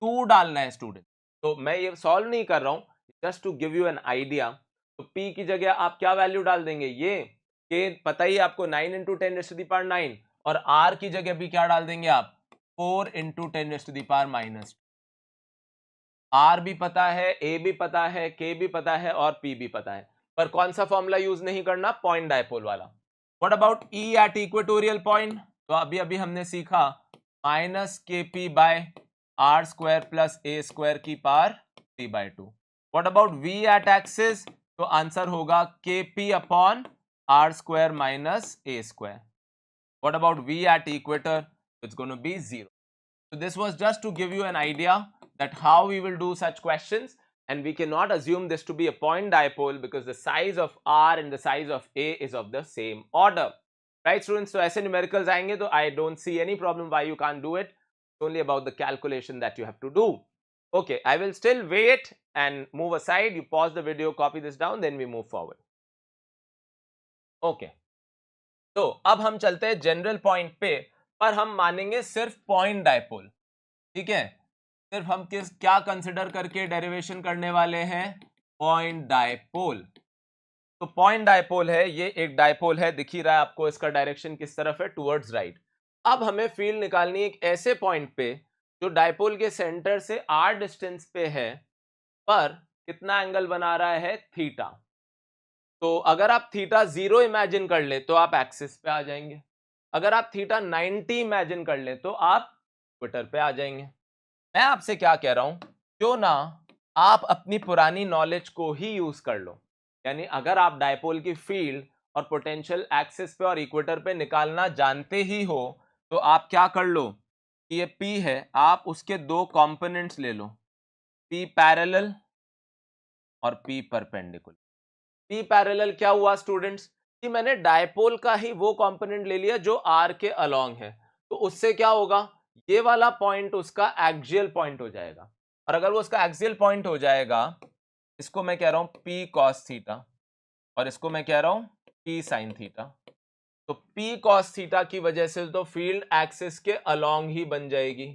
S1: 2 डालना है स्टूडेंट। तो मैं ये सॉल्व नहीं कर रहा हूं, just to give you an idea. तो P की जगह आप क्या वैल्यू डाल देंगे, ये के पता ही आपको 9 into 10 raised to the power 9, और r की जगह भी क्या डाल देंगे आप 4 इंटू 10⁻⁻²। r भी पता है, a भी पता है, k भी पता है और p भी पता है, पर कौन सा फॉर्मूला यूज नहीं करना, पॉइंट डायपोल वाला। What about e at equatorial point, तो अभी अभी हमने सीखा -kp/r² प्लस a² की power 3/2। What about v at axis, तो आंसर होगा kp upon r² minus a²। What about v at equator, it's going to be 0। So this was just to give you an idea that how we will do such questions, and we cannot assume this to be a point dipole because the size of r and the size of a is of the same order, right students? So aise numericals aayenge to I don't see any problem why you can't do it. It's only about the calculation that you have to do. Okay, I will still wait and move aside. You pause the video, copy this down, then we move forward. Okay, तो अब हम चलते हैं general point पे, पर हम मानेंगे सिर्फ पॉइंट डायपोल, ठीक है? सिर्फ हम क्या कंसिडर करके डेरिवेशन करने वाले हैं, पॉइंट डायपोल। तो पॉइंट डायपोल है, ये एक डायपोल है, दिख ही रहा है आपको, इसका डायरेक्शन किस तरफ है, टुवर्ड्स राइट। अब हमें फील्ड निकालनी है एक ऐसे पॉइंट पे जो डायपोल के सेंटर से r डिस्टेंस पे है, पर कितना एंगल बना रहा है, थीटा। तो अगर आप थीटा 0 इमेजिन कर ले तो आप एक्सिस पे आ जाएंगे, अगर आप थीटा 90 इमेजिन कर ले तो आप इक्वेटर पे आ जाएंगे। मैं आपसे क्या कह रहा हूं, क्यों ना आप अपनी पुरानी नॉलेज को ही यूज कर लो, यानी अगर आप डायपोल की फील्ड और पोटेंशियल एक्सिस पे और इक्वेटर पे निकालना जानते ही हो, तो आप क्या कर लो कि ये P है, आप उसके दो कंपोनेंट्स ले लो, P पैरेलल और P परपेंडिकुलर। P पैरेलल क्या हुआ स्टूडेंट्स, कि मैंने डायपोल का ही वो कंपोनेंट ले लिया जो R के अलोंग है, तो उससे क्या होगा, ये वाला पॉइंट उसका एक्सियल पॉइंट हो जाएगा, और अगर वो उसका एक्सियल पॉइंट हो जाएगा, इसको मैं कह रहा हूं P cos थीटा और इसको मैं कह रहा हूं P sin थीटा। तो P cos थीटा की वजह से तो फील्ड एक्सिस के अलोंग ही बन जाएगी,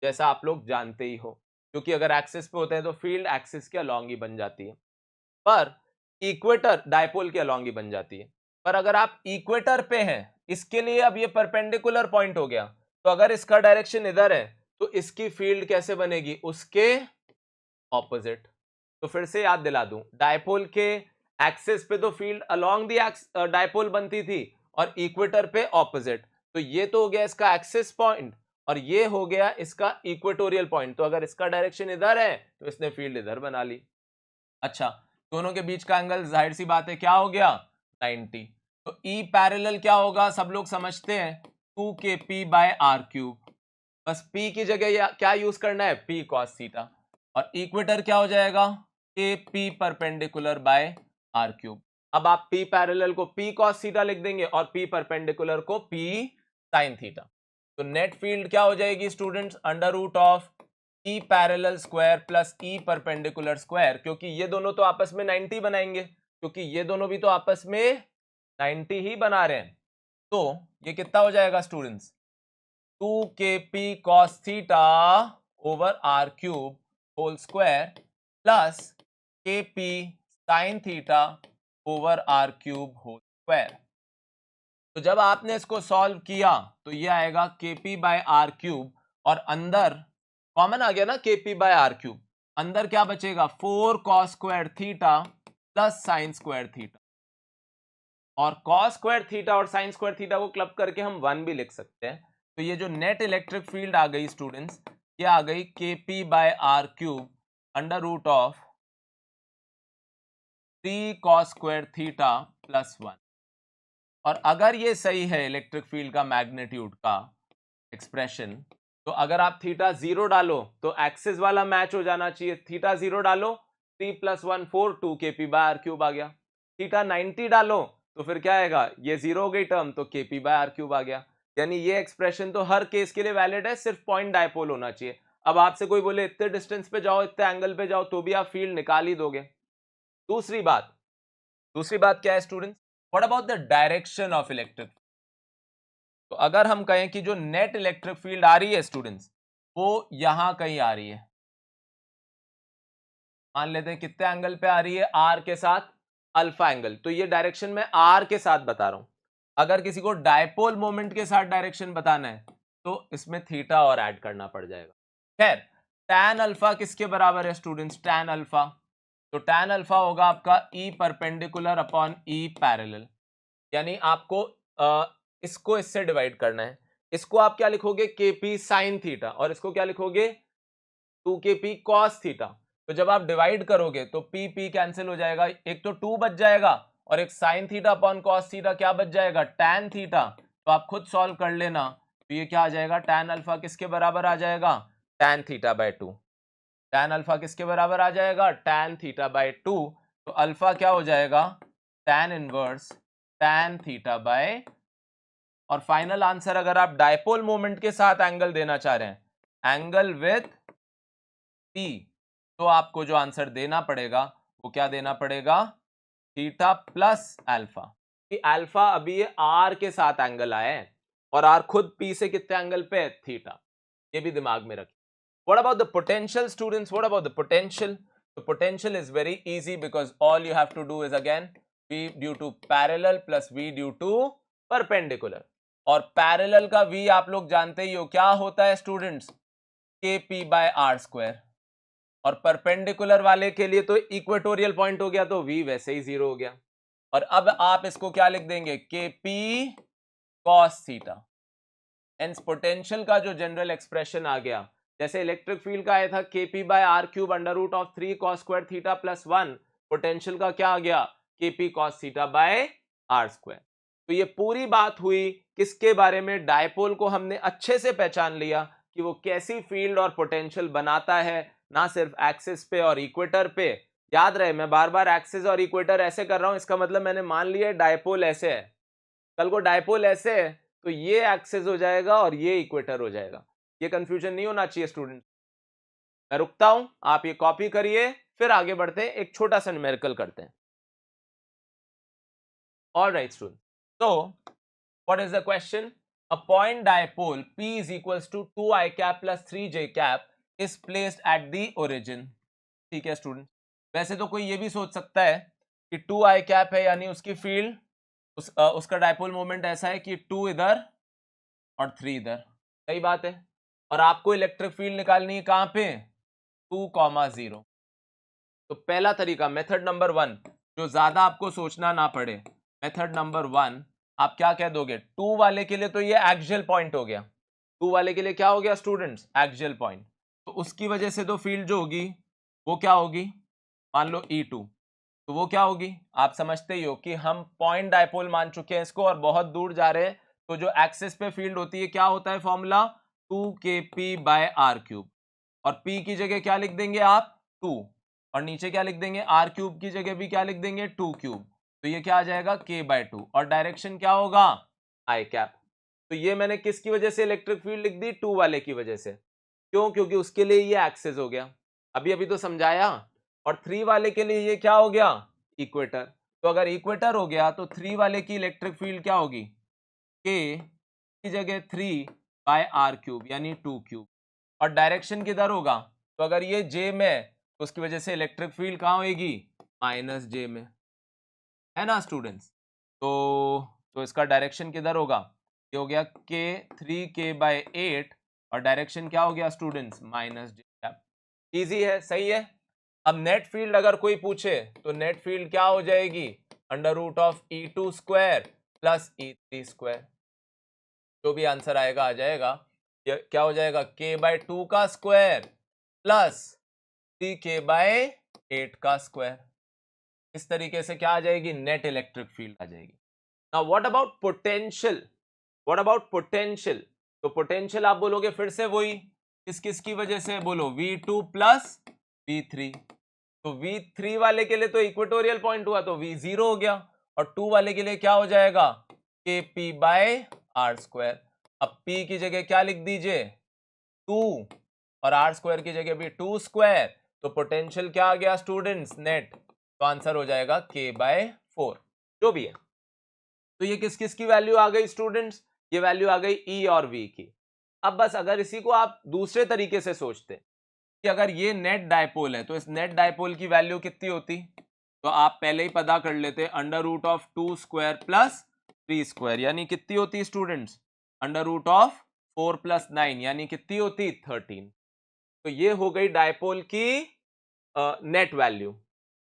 S1: जैसा आप लोग जानते ही हो, क्योंकि अगर एक्सिस पे होते हैं तो फील्ड एक्सिस के अलोंग ही बन जाती है, पर इक्वेटर डायपोल के अलोंग ही बन जाती है। पर अगर आप इक्वेटर पे हैं, इसके लिए अब ये परपेंडिकुलर पॉइंट हो गया, तो अगर इसका डायरेक्शन इधर है तो इसकी फील्ड कैसे बनेगी, उसके ऑपोजिट। तो फिर से याद दिला दूं, डायपोल के एक्सिस पे तो फील्ड अलोंग द डायपोल बनती थी और इक्वेटर पे ऑपोजिट। तो ये तो हो गया इसका एक्सिस पॉइंट और ये हो गया इसका इक्वेटोरियल पॉइंट। तो अगर इसका डायरेक्शन इधर है तो इसने फील्ड इधर बना ली। अच्छा, दोनों के बीच का एंगल जाहिर सी बात है क्या हो गया, 90। तो E पैरेलल क्या होगा, सब लोग समझते हैं 2kp/r³। बस P की जगह क्या यूज करना है, P cos थीटा, और इक्वेटर क्या हो जाएगा, kp परपेंडिकुलर बाय r³। अब आप P पैरेलल को P cos थीटा लिख देंगे और P परपेंडिकुलर को P sin थीटा। तो नेट फील्ड क्या हो जाएगी students, under root of E parallel square plus E perpendicular square, क्योंकि ये दोनों तो आपस में 90 बनाएंगे, क्योंकि ये दोनों भी तो आपस में 90 ही बना रहे हैं। तो ये कितना हो जाएगा students, 2kp cos theta over r³ whole square plus kp sin theta over r³ whole square. तो जब आपने इसको सॉल्व किया तो ये आएगा kp/r³ और अंदर कॉमन आ गया ना kp/r³, अंदर क्या बचेगा 4 cos square theta plus sine square theta, और cos स्क्वायर थीटा और साइन स्क्वायर थीटा को क्लब करके हम 1 भी लिख सकते हैं। तो ये जो नेट इलेक्ट्रिक फील्ड आ गई स्टूडेंट्स, ये आ गई kp/r³ under root of 3 cos square theta plus 1। और अगर ये सही है इलेक्ट्रिक फील्ड का मैग्नीट्यूड का एक्सप्रेशन, तो अगर आप थीटा 0 डालो तो एक्सिस वाला मैच हो जाना चाहिए। थीटा 0 डालो 3 + 1 4 2kp/r³ आ गया। थीटा 90 डालो तो फिर क्या आएगा, ये 0 हो गई टर्म, तो kp/r³ आ गया। यानी ये एक्सप्रेशन तो हर केस के लिए वैलिड है, सिर्फ पॉइंट डायपोल होना चाहिए। अब आपसे कोई बोले इतने डिस्टेंस पे जाओ, इतने एंगल पे जाओ, तो भी आप फील्ड निकाल ही दोगे। दूसरी बात क्या है students, what about the direction of electric. तो अगर हम कहें कि जो नेट इलेक्ट्रिक फील्ड आ रही है स्टूडेंट्स, वो यहां कहीं आ रही है, मान लेते हैं कितने एंगल पे आ रही है, आर के साथ अल्फा एंगल। तो ये डायरेक्शन मैं आर के साथ बता रहा हूं, अगर किसी को डायपोल मोमेंट के साथ डायरेक्शन बताना है तो इसमें थीटा और ऐड करना पड़ जाएगा। खैर, tan अल्फा किसके बराबर है स्टूडेंट्स? tan अल्फा, तो tan अल्फा होगा आपका E perpendicular upon E parallel, यानी आपको इसको इससे डिवाइड करना है। इसको आप क्या लिखोगे? KP साइन थीटा, और इसको क्या लिखोगे? 2KP cos theta. तो जब आप डिवाइड करोगे तो P P कैंसिल हो जाएगा, एक तो 2 बच जाएगा और एक sine theta upon cos theta क्या बच जाएगा? tan theta. तो आप खुद सॉल्व कर लेना, तो ये क्या आ जाएगा? tan अल्फा किसके बराबर आ जाएगा? tan theta by 2। tan alpha किसके बराबर आ जाएगा? tan theta by 2। तो अल्फा क्या हो जाएगा? tan inverse tan theta by, और फाइनल आंसर अगर आप डायपोल मोमेंट के साथ एंगल देना चाह रहे हैं, एंगल विथ P, तो आपको जो आंसर देना पड़ेगा वो क्या देना पड़ेगा? Theta plus alpha. कि अल्फा अभी ये R के साथ एंगल आया है और R खुद P से कितने एंगल पे है? थीटा। ये भी दिमाग में रखिए। What about the potential, students? What about the potential? The potential is very easy because all you have to do is again V due to parallel plus V due to perpendicular. और parallel का V आप लोग जानते ही हो क्या होता है students? KP by r square. और परपेंडिकुलर वाले के लिए तो इक्वेटोरियल पॉइंट हो गया, तो V वैसे ही 0 हो गया। और अब आप इसको क्या लिख देंगे? KP cos theta. Hence potential का जो जनरल एक्सप्रेशन आ गया, जैसे इलेक्ट्रिक फील्ड का आया था KP by r cube under root of 3 cos square theta plus 1, potential का क्या आ गया? KP cos theta by r square. तो ये पूरी बात हुई किसके बारे में? डायपोल को हमने अच्छे से पहचान लिया कि वो कैसी फील्ड और पोटेंशियल बनाता है, ना सिर्फ एक्सिस पे और इक्वेटर पे। याद रहे, मैं बार बार एक्सिस और इक्वेटर ऐसे कर रहा हूं, इसका मतलब मैंने मान लिया डायपोल ऐसे है, कल को डायपोल ऐसे है तो ये एक्सिस हो जाएगा और ये इक्वेटर हो जाएगा। ये कंफ्यूजन नहीं होना चाहिए स्टूडेंट। मैं रुकता हूं, आप ये कॉपी करिए, फिर आगे बढ़ते हैं, एक छोटा सा न्यूमेरिकल करते हैं। ऑल राइट स्टूडेंट, तो what is the question? A point dipole P is equals to 2i cap plus 3j cap is placed at the origin। ठीक है स्टूडेंट, वैसे तो कोई ये भी सोच सकता है कि 2i cap है यानी उसकी फील्ड उसका डायपोल मोमेंट ऐसा है कि 2 इधर और 3 इधर, सही बात है। और आपको इलेक्ट्रिक फील्ड निकालनी है कहां पे? 2,0। तो पहला तरीका, मेथड नंबर 1, जो ज्यादा आपको सोचना ना पड़े, मेथड नंबर 1, आप क्या कह दोगे? 2 वाले के लिए तो ये एक्सियल पॉइंट हो गया। 2 वाले के लिए क्या हो गया स्टूडेंट्स? Axial point. तो उसकी वजह से तो फील्ड जो होगी वो क्या होगी? मान लो E2, तो वो क्या होगी? आप समझते ही हो कि हम पॉइंट डायपोल मान चुके हैं इसको और बहुत दूर जा रहे हैं, तो जो एक्सिस पे फील्ड होती है क्या होता है formula? 2kp by r cube. और p की जगह क्या लिख देंगे आप? 2, और नीचे क्या लिख देंगे? आर क्यूब की जगह भी क्या लिख देंगे? 2 क्यूब। तो ये क्या आ जाएगा? k बाय 2, और डायरेक्शन क्या होगा? आई कैप। तो ये मैंने किसकी वजह से इलेक्ट्रिक फील्ड लिख दी? 2 वाले की वजह से। क्यों? क्योंकि उसके लिए ये एक्सिस हो गया, अभी अभी तो समझाया। और 3 वाले के लिए ये क्या हो गया? इक्वेटर। तो अगर इक्वेटर हो गया तो 3 वाले की इलेक्ट्रिक फील्ड क्या होगी? k की जगह 3 बाय आर क्यूब यानी 2 क्यूब। और डायरेक्शन किधर होगा? तो अगर ये j में है तो उसकी वजह से इलेक्ट्रिक फील्ड कहां होगी? -j में, है ना स्टूडेंट्स? तो इसका डायरेक्शन किधर होगा? ये हो गया k 3k बाय 8, और डायरेक्शन क्या हो गया स्टूडेंट्स? -j। इजी है, सही है। अब नेट फील्ड अगर कोई पूछे तो नेट फील्ड क्या हो जाएगी? Under root of E2 square plus E3 square. जो भी आंसर आएगा आ जाएगा। ये क्या हो जाएगा? k बाय 2 का स्क्वायर प्लस 3k बाय 8 का स्क्वायर। इस तरीके से क्या आ जाएगी? नेट इलेक्ट्रिक फील्ड आ जाएगी। Now what about potential? What about potential? तो पोटेंशियल आप बोलोगे फिर से वही, किस किस की वजह से? बोलो V2 प्लस V3। तो V3 वाले के लिए तो इक्वेटोरियल पॉइंट हुआ तो V0 हो गया, और 2 वाले के लिए क्या हो जाएगा? KP by r square. अब P की जगह क्या लिख दीजिए? 2, और आर स्क्वायर की जगह भी 2 स्क्वायर। तो पोटेंशियल क्या आ गया स्टूडेंट्स? नेट। तो आंसर हो जाएगा K बाय 4, जो भी है। तो ये किस किस की वैल्यू आ गई स्टूडेंट्स? ये वैल्यू आ गई E और V की। अब बस अगर इसी को आप दूसरे तरीके से सोचते कि अगर ये नेट डायपोल है तो इस नेट डायपोल की वैल्यू कितनी होती? तो आप पहले ही पता कर लेते, under root of 2 square plus 3 square यानी कितनी होती स्टूडेंट्स, अंडर रूट ऑफ 4 + 9 यानी कितनी होती 13। तो ये हो गई डायपोल की नेट वैल्यू।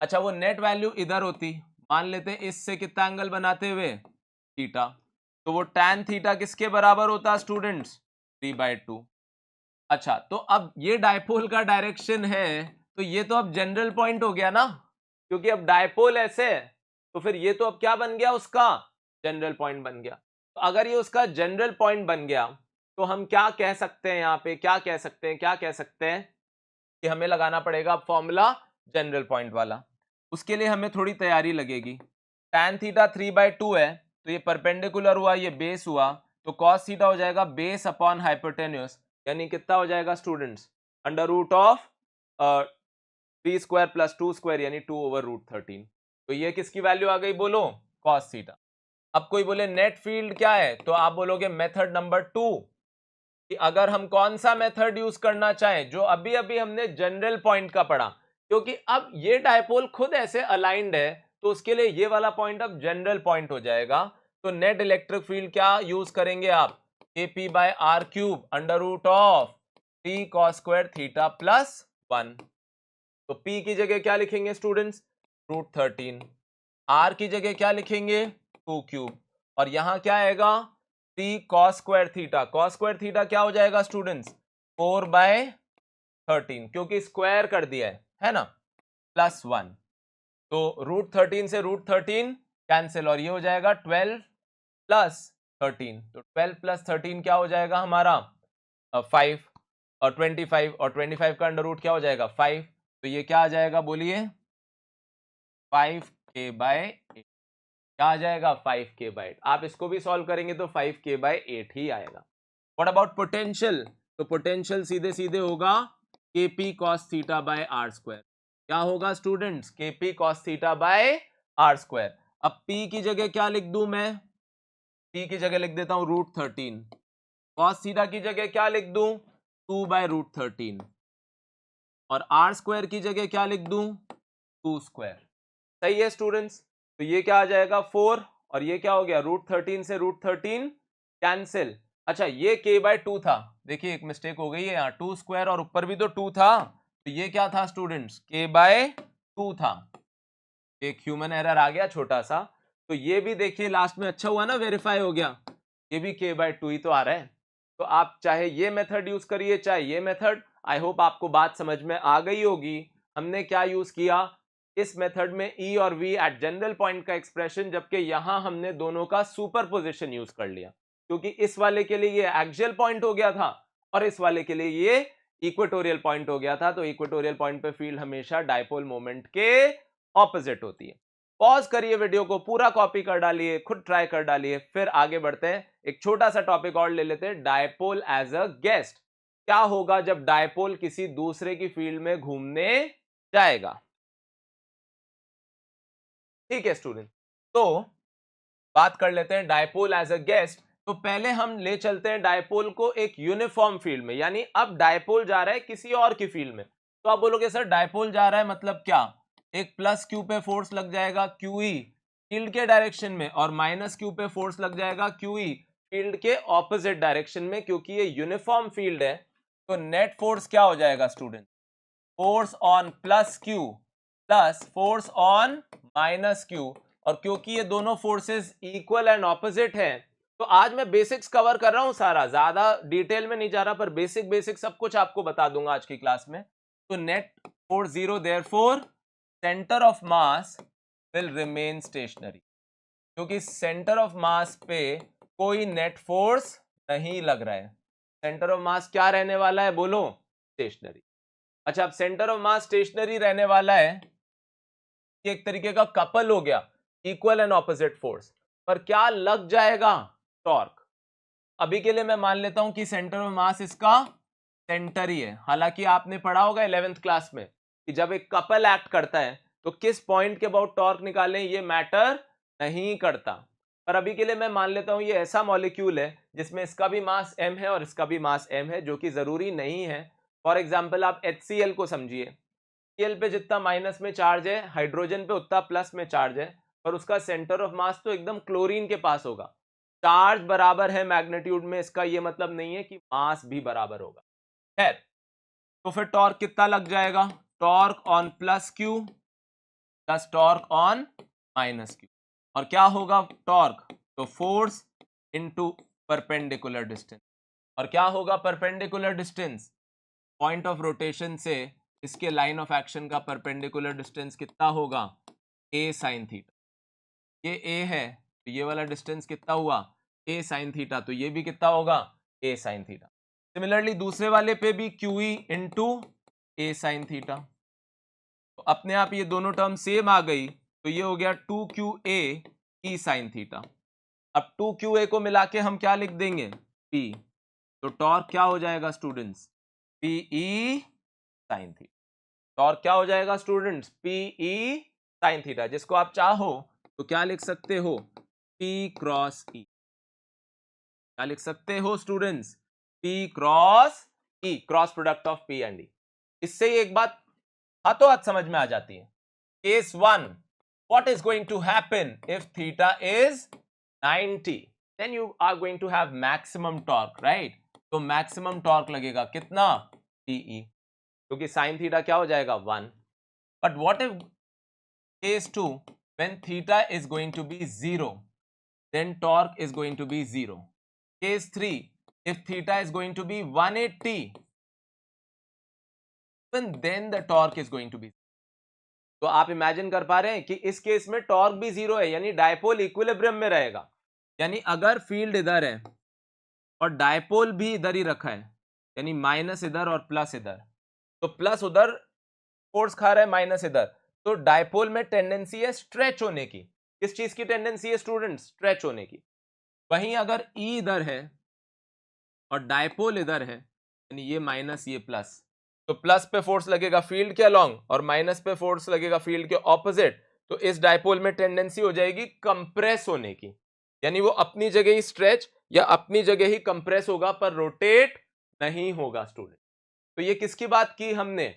S1: अच्छा वो नेट वैल्यू इधर होती, मान लेते हैं इससे कितना एंगल बनाते हुए थीटा, तो वो tan थीटा किसके बराबर होता स्टूडेंट्स 3/2। अच्छा तो अब ये डायपोल का डायरेक्शन है, तो ये तो अब जनरल पॉइंट हो गया ना, क्योंकि अब डायपोल ऐसे है तो फिर ये तो अब क्या बन गया उसका जनरल पॉइंट बन गया। तो अगर ये उसका जनरल पॉइंट बन गया तो हम क्या कह सकते हैं, यहाँ पे क्या कह सकते हैं कि हमें लगाना पड़ेगा फॉर्मूला जनरल पॉइंट वाला। उसके लिए हमें थोड़ी तैयारी लगेगी। tan थीटा 3/2 है तो ये परपेंडिकुलर हुआ, ये बेस हुआ, तो cos थीटा हो जाएगा बेस अपॉन हाइपोटेन्यूस, यानी कितना हो जाएगा students under root of 3 square + 2 square यानी 2/√13। तो ये किसकी वैल्यू आ गई बोलो, cos थीटा। अब कोई बोले नेट फील्ड क्या है, तो आप बोलोगे मेथड नंबर 2 कि अगर हम कौन सा मेथड यूज करना चाहें, जो अभी अभी हमने जनरल पॉइंट का पढ़ा, क्योंकि अब ये डायपोल खुद ऐसे अलाइंड है तो उसके लिए ये वाला पॉइंट अब जनरल पॉइंट हो जाएगा। तो नेट इलेक्ट्रिक फील्ड क्या यूज करेंगे आप, KP/r³ under root of 3 cos square theta + 1। तो P की जगह क्या लिखेंगे स्टूडेंट्स √13, R की जगह क्या लिखेंगे 2³ और यहां क्या आएगा 3 cos square theta. cos square theta क्या हो जाएगा स्टूडेंट्स 4/13, क्योंकि स्क्वायर कर दिया है ना, +1। तो √13 से √13 कैंसिल और ये हो जाएगा 12 + 13। तो 12 + 13 क्या हो जाएगा हमारा 5 और 25, और 25 का अंडर रूट क्या हो जाएगा 5। तो ये क्या आ जाएगा बोलिए 5k/8। क्या आ जाएगा 5k/8। आप इसको भी सॉल्व करेंगे तो 5k/8 ही आएगा। व्हाट अबाउट पोटेंशियल, तो पोटेंशियल सीधे सीधे होगा KP cos θ/r²। क्या होगा स्टूडेंट्स KP cos θ/r²। अब P की जगह क्या लिख दूं मैं, P की जगह लिख देता हूं √13, cos थीटा की जगह क्या लिख दूं 2/√13 और r² की जगह क्या लिख दूं 2²। सही है स्टूडेंट्स। तो ये क्या आ जाएगा 4 और ये क्या हो गया √13 से √13 कैंसिल। अच्छा ये k/2 था, देखिए एक मिस्टेक हो गई है यहाँ, 2² और ऊपर भी तो 2 था, तो ये क्या था स्टूडेंट्स k/2 था। एक ह्यूमन एरर आ गया छोटा सा, तो ये भी देखिए लास्ट में अच्छा हुआ ना वेरीफाई हो गया, ये भी k/2 ही तो आ रहा है। तो आप चाहे ये मेथड यूज करिए चाहे ये मेथड, आई होप आपको बात समझ में आ गई होगी। हमने क्या यूज किया इस मेथड में, E और V एट जनरल पॉइंट का एक्सप्रेशन, जबकि यहां हमने दोनों का सुपरपोजिशन यूज कर लिया, क्योंकि इस वाले के लिए ये एक्सियल पॉइंट हो गया था और इस वाले के लिए ये इक्वेटोरियल पॉइंट हो गया था। तो इक्वेटोरियल पॉइंट पे फील्ड हमेशा डायपोल मोमेंट के ऑपोजिट होती है। पॉज करिए वीडियो को, पूरा कॉपी कर डालिए, खुद ट्राई कर डालिए, फिर आगे बढ़ते हैं। एक छोटा सा टॉपिक और ले लेते हैं, डायपोल एज अ गेस्ट। क्या होगा जब डायपोल किसी दूसरे की फील्ड में घूमने जाएगा। ठीक है स्टूडेंट, तो बात कर लेते हैं डायपोल एज अ गेस्ट। तो पहले हम ले चलते हैं डायपोल को एक यूनिफॉर्म फील्ड में, यानी अब डायपोल जा रहा है किसी और की फील्ड में। तो आप बोलोगे सर डायपोल जा रहा है मतलब क्या, एक +q पे फोर्स लग जाएगा QE फील्ड के डायरेक्शन में और -q पे फोर्स लग जाएगा QE फील्ड के ऑपोजिट डायरेक्शन में, क्योंकि ये यूनिफॉर्म फील्ड है। तो नेट फोर्स क्या हो जाएगा student, force on +q plus force on -q, और क्योंकि ये दोनों फोर्सेस इक्वल एंड ऑपोजिट हैं, तो आज मैं बेसिक्स कवर कर रहा हूं सारा, ज्यादा डिटेल में नहीं जा रहा, पर बेसिक सब कुछ आपको बता दूंगा आज की क्लास में। तो net force 0, therefore centre of mass will remain stationery, क्योंकि सेंटर ऑफ मास पे कोई नेट फोर्स नहीं लग रहा है। सेंटर ऑफ मास क्या रहने वाला है बोलो, स्टेशनरी। अच्छा अब सेंटर ऑफ मास स्टेशनरी रहने वाला है, ये एक तरीके का कपल हो गया, इक्वल एंड ऑपोजिट फोर्स, पर क्या लग जाएगा टॉर्क। अभी के लिए मैं मान लेता हूं कि सेंटर ऑफ मास इसका सेंटर ही है। हालांकि आपने पढ़ा होगा 11th क्लास में कि जब एक कपल एक्ट करता है तो किस पॉइंट के अबाउट टॉर्क निकालें ये मैटर नहीं करता, पर अभी के लिए मैं मान लेता हूं ये ऐसा मॉलिक्यूल है जिसमें इसका भी मास m है और इसका भी मास m है, जो कि जरूरी नहीं है। फॉर एग्जाम्पल आप HCl को समझिए, Cl पे जितना माइनस में चार्ज है हाइड्रोजन पे उतना प्लस में चार्ज है, पर उसका सेंटर ऑफ मास तो एकदम क्लोरीन के पास होगा। चार्ज बराबर है मैग्नीट्यूड में, इसका ये मतलब नहीं है कि मास भी बराबर होगा। खैर, तो फिर टॉर्क कितना लग जाएगा? Torque on plus q plus torque on minus Q. और क्या होगा टॉर्क? तो फोर्स इनटू परपेंडिकुलर डिस्टेंस। और क्या होगा perpendicular distance? Point of rotation से इसके लाइन ऑफ एक्शन का परपेंडिकुलर डिस्टेंस कितना होगा? a sine theta. ये a है तो ये वाला डिस्टेंस कितना हुआ? a sine theta. तो ये भी कितना होगा? a sine theta. सिमिलरली दूसरे वाले पे भी QE into a sine theta. तो अपने आप ये दोनों टर्म सेम आ गई, तो ये हो गया 2QA e साइन थीटा। अब 2QA को मिला के हम क्या लिख देंगे? P। तो टॉर्क क्या हो जाएगा students? PE sine theta. Torque क्या हो जाएगा स्टूडेंट्स? PE साइन थीटा, जिसको आप चाहो तो क्या लिख सकते हो? P cross E। क्या लिख सकते हो students? P cross E, cross product of P and E। इससे ही एक बात हाथों हाथ समझ में आ जाती है। Case 1, what is going to happen if theta is 90? Then you are going to have maximum torque, right? तो maximum torque लगेगा कितना? PE, क्योंकि sin theta क्या हो जाएगा? 1. But what if case 2, when theta is going to be 0, then torque is going to be 0. Case 3, if theta is going to be 180, then the torque is going to be। तो आप imagine कर पा रहे हैं कि इस case में torque भी 0 है, यानी डायपोल इक्विलिब्रियम में रहेगा। यानी अगर फील्ड इधर है और डायपोल भी इधर ही रखा है, यानी माइनस इधर और प्लस इधर, तो प्लस उधर फोर्स खा रहा है, माइनस इधर, तो डायपोल में टेंडेंसी है स्ट्रेच होने की। किस चीज की टेंडेंसी है स्टूडेंट? स्ट्रेच होने की। वहीं अगर ई इधर है और डायपोल इधर है, यानी ये माइनस ये प्लस, तो प्लस पे फोर्स लगेगा फील्ड के अलोंग और माइनस पे फोर्स लगेगा फील्ड के ऑपोजिट। तो इस डायपोल में टेंडेंसी हो जाएगी कंप्रेस होने की, यानी वो अपनी जगह ही स्ट्रेच या अपनी जगह ही कंप्रेस होगा, पर रोटेट नहीं होगा स्टूडेंट। तो ये किसकी बात की हमने?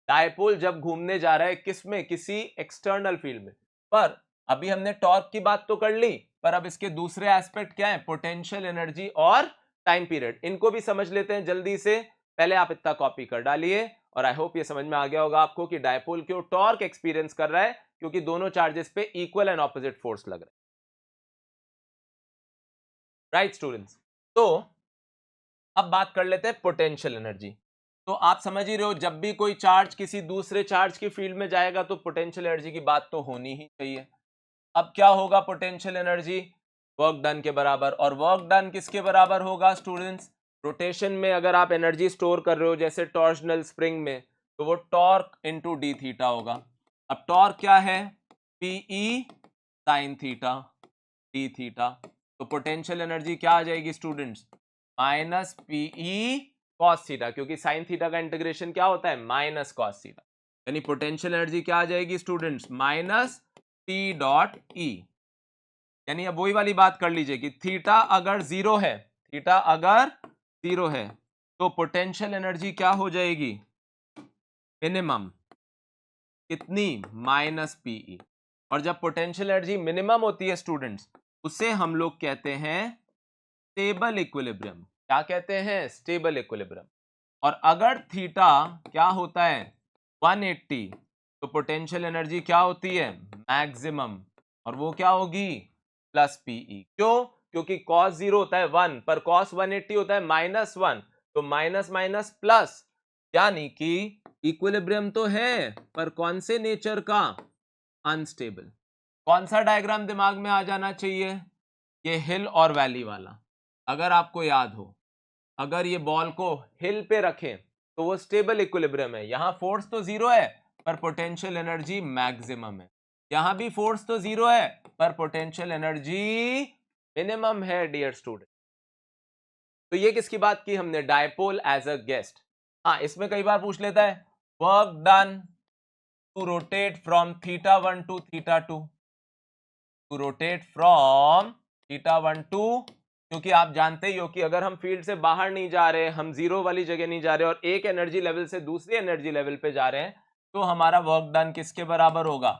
S1: डायपोल जब घूमने जा रहा है किस में? किसी एक्सटर्नल फील्ड में। पर अभी हमने टॉर्क की बात तो कर ली, पर अब इसके दूसरे एस्पेक्ट क्या है? पोटेंशियल एनर्जी और टाइम पीरियड। इनको भी समझ लेते हैं जल्दी से। पहले आप इतना कॉपी कर डालिए, और आई होप ये समझ में आ गया होगा आपको कि डायपोल क्यों टॉर्क एक्सपीरियंस कर रहा है, क्योंकि दोनों चार्जेस पे इक्वल एंड ऑपोजिट फोर्स लग रहा है। राइट स्टूडेंट्स, तो अब बात कर लेते हैं पोटेंशियल एनर्जी। तो आप समझ ही रहे हो, जब भी कोई चार्ज किसी दूसरे चार्ज की फील्ड में जाएगा तो पोटेंशियल एनर्जी की बात तो होनी ही चाहिए। अब क्या होगा पोटेंशियल एनर्जी? वर्क डन के बराबर। और वर्क डन किसके बराबर होगा स्टूडेंट्स? रोटेशन में अगर आप एनर्जी स्टोर कर रहे हो जैसे टॉर्शनल स्प्रिंग में, तो वो टॉर्क इंटू डी थीटा होगा। अब टॉर्क क्या है? P E sine theta d theta. तो पोटेंशियल एनर्जी क्या आ जाएगी students? Minus PE cos theta, क्योंकि साइन थीटा का इंटीग्रेशन क्या होता है? Minus cos theta. यानी पोटेंशियल एनर्जी क्या आ जाएगी students? Minus p dot E. यानी अब वही वाली बात कर लीजिए कि थीटा अगर जीरो है, थीटा अगर जीरो है, तो पोटेंशियल एनर्जी क्या हो जाएगी? मिनिमम। कितनी? Minus p E. और जब पोटेंशियल एनर्जी मिनिमम होती है स्टूडेंट्स, उसे हम लोग कहते हैं स्टेबल इक्विलिब्रियम। क्या कहते हैं? Stable equilibrium. और अगर थीटा क्या होता है? 180, तो पोटेंशियल एनर्जी क्या होती है? मैक्सिमम। और वो क्या होगी? Plus PE. क्यों? क्योंकि cos 0 होता है 1, पर cos 180 होता है -1, तो माइनस माइनस प्लस, यानी कि इक्विलिब्रियम तो है, पर कौन से नेचर का? अनस्टेबल। कौन सा डायग्राम दिमाग में आ जाना चाहिए? ये हिल और वैली वाला। अगर आपको याद हो, अगर ये बॉल को हिल पे रखें तो वो स्टेबल इक्विलिब्रियम है। यहां फोर्स तो जीरो है पर पोटेंशियल एनर्जी मैक्सिमम है। यहां भी फोर्स तो जीरो है पर पोटेंशियल एनर्जी मिनिमम है डियर स्टूडेंट। तो ये किसकी बात की हमने? Dipole as a guest. हाँ, इसमें कई बार पूछ लेता है work done to rotate from θ1 to θ2, to rotate from θ1 to, क्योंकि आप जानते ही हो कि अगर हम फील्ड से बाहर नहीं जा रहे, हम जीरो वाली जगह नहीं जा रहे और एक एनर्जी लेवल से दूसरी एनर्जी लेवल पे जा रहे हैं, तो हमारा वर्क डन किसके बराबर होगा?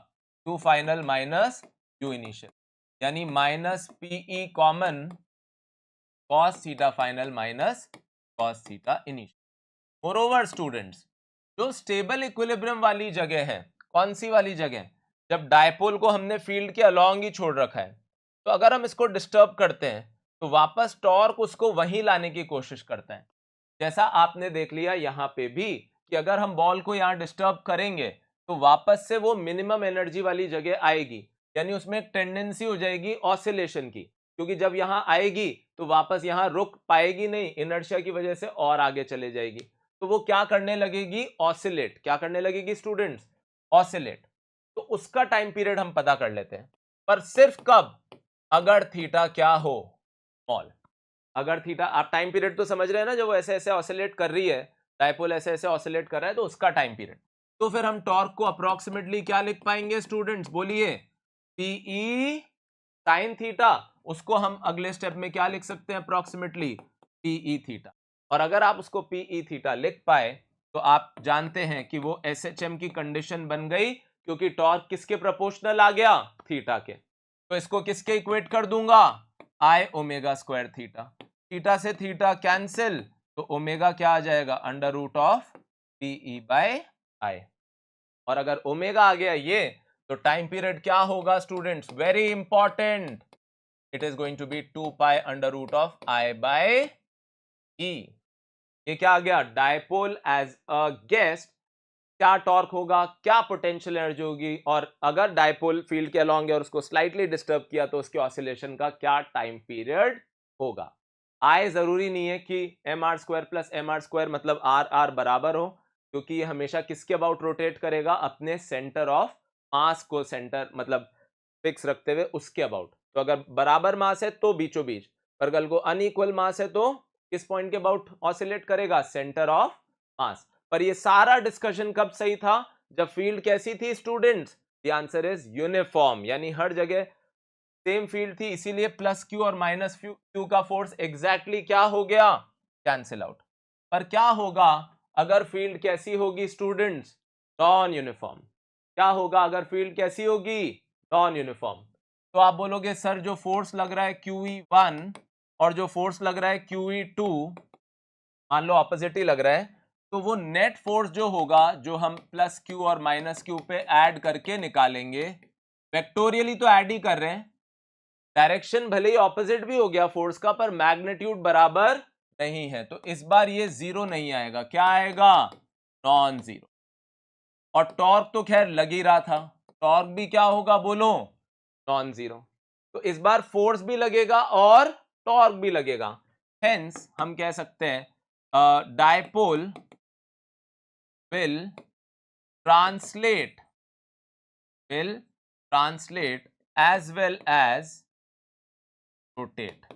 S1: टू फाइनल माइनस यू इनिशियल, यानी minus PE common cos theta final minus cos theta initial. Moreover students, जो स्टेबल इक्विलिब्रियम वाली जगह है, कौन सी वाली जगह, जब डायपोल को हमने फील्ड के अलोंग ही छोड़ रखा है, तो अगर हम इसको डिस्टर्ब करते हैं तो वापस टॉर्क उसको वहीं लाने की कोशिश करता है। जैसा आपने देख लिया यहाँ पे भी कि अगर हम बॉल को यहाँ डिस्टर्ब करेंगे तो वापस से वो मिनिमम एनर्जी वाली जगह आएगी, यानी उसमें एक टेंडेंसी हो जाएगी ऑसिलेशन की, क्योंकि जब यहाँ आएगी तो वापस यहाँ रुक पाएगी नहीं, इनर्शिया की वजह से और आगे चले जाएगी, तो वो क्या करने लगेगी, ऑसिलेट। क्या करने लगेगी स्टूडेंट्स, ऑसिलेट। तो उसका टाइम पीरियड हम पता कर लेते हैं, पर सिर्फ कब, अगर थीटा क्या हो, स्मॉल। अगर थीटा, आप टाइम पीरियड तो समझ रहे हैं ना, जब वो ऐसे ऐसे ऑसिलेट कर रही है, डायपोल ऐसे ऐसे ऑसिलेट कर रहा है, तो उसका टाइम पीरियड। तो फिर हम टॉर्क को अप्रोक्सीमेटली क्या लिख पाएंगे स्टूडेंट्स, बोलिए, पीई साइन थीटा। उसको हम अगले स्टेप में क्या लिख सकते हैं, अप्रोक्सीमेटली पीई थीटा। और अगर आप उसको पीई थीटा लिख पाए तो आप जानते हैं कि वो एसएचएम की कंडीशन बन गई, क्योंकि टॉर्क किसके प्रोपोर्शनल आ गया, थीटा के। तो इसको किसके इक्वेट कर दूंगा, I omega square theta. Theta से थीटा कैंसिल, तो ओमेगा क्या आ जाएगा, under root of PE by I. और अगर ओमेगा आ गया ये, तो टाइम पीरियड क्या होगा students, very important, it is going to be 2 pi under root of I by E. ये क्या आ गया, डायपोल एज अ गेस्ट, क्या टॉर्क होगा, क्या पोटेंशियल एनर्जी होगी, और अगर डायपोल फील्ड के अलोंग है और उसको स्लाइटली डिस्टर्ब किया तो उसके ऑसिलेशन का क्या टाइम पीरियड होगा। आई जरूरी नहीं है कि m r square plus m r square मतलब आर आर बराबर हो, क्योंकि ये हमेशा किसके अबाउट रोटेट करेगा, अपने सेंटर ऑफ मास को सेंटर मतलब फिक्स रखते हुए उसके अबाउट। तो अगर बराबर मास है तो बीचों बीच, पर कल को अनइक्वल मास है तो किस पॉइंट के अबाउट ऑसिलेट करेगा, सेंटर ऑफ मास। पर ये सारा डिस्कशन कब सही था, जब फील्ड कैसी थी students, the answer is uniform, यानी हर जगह सेम फील्ड थी, इसीलिए प्लस क्यू और माइनस क्यू का फोर्स एग्जैक्टली क्या हो गया, कैंसिल आउट। पर क्या होगा अगर फील्ड कैसी होगी स्टूडेंट्स, नॉन यूनिफॉर्म। क्या होगा अगर फील्ड कैसी होगी, नॉन यूनिफॉर्म। तो आप बोलोगे सर जो फोर्स लग रहा है QE1 और जो फोर्स लग रहा है QE2, मान लो ऑपोजिट ही लग रहा है, तो वो नेट फोर्स जो होगा, जो हम प्लस क्यू और माइनस क्यू पे ऐड करके निकालेंगे, वेक्टोरियली तो ऐड ही कर रहे हैं, डायरेक्शन भले ही ऑपोजिट भी हो गया फोर्स का, पर मैग्नीट्यूड बराबर नहीं है, तो इस बार ये जीरो नहीं आएगा, क्या आएगा, नॉन जीरो। और टॉर्क तो खैर लग ही रहा था, टॉर्क भी क्या होगा बोलो, नॉन जीरो। तो इस बार फोर्स भी लगेगा और टॉर्क भी लगेगा, हेंस हम कह सकते हैं dipole will translate as well as rotate,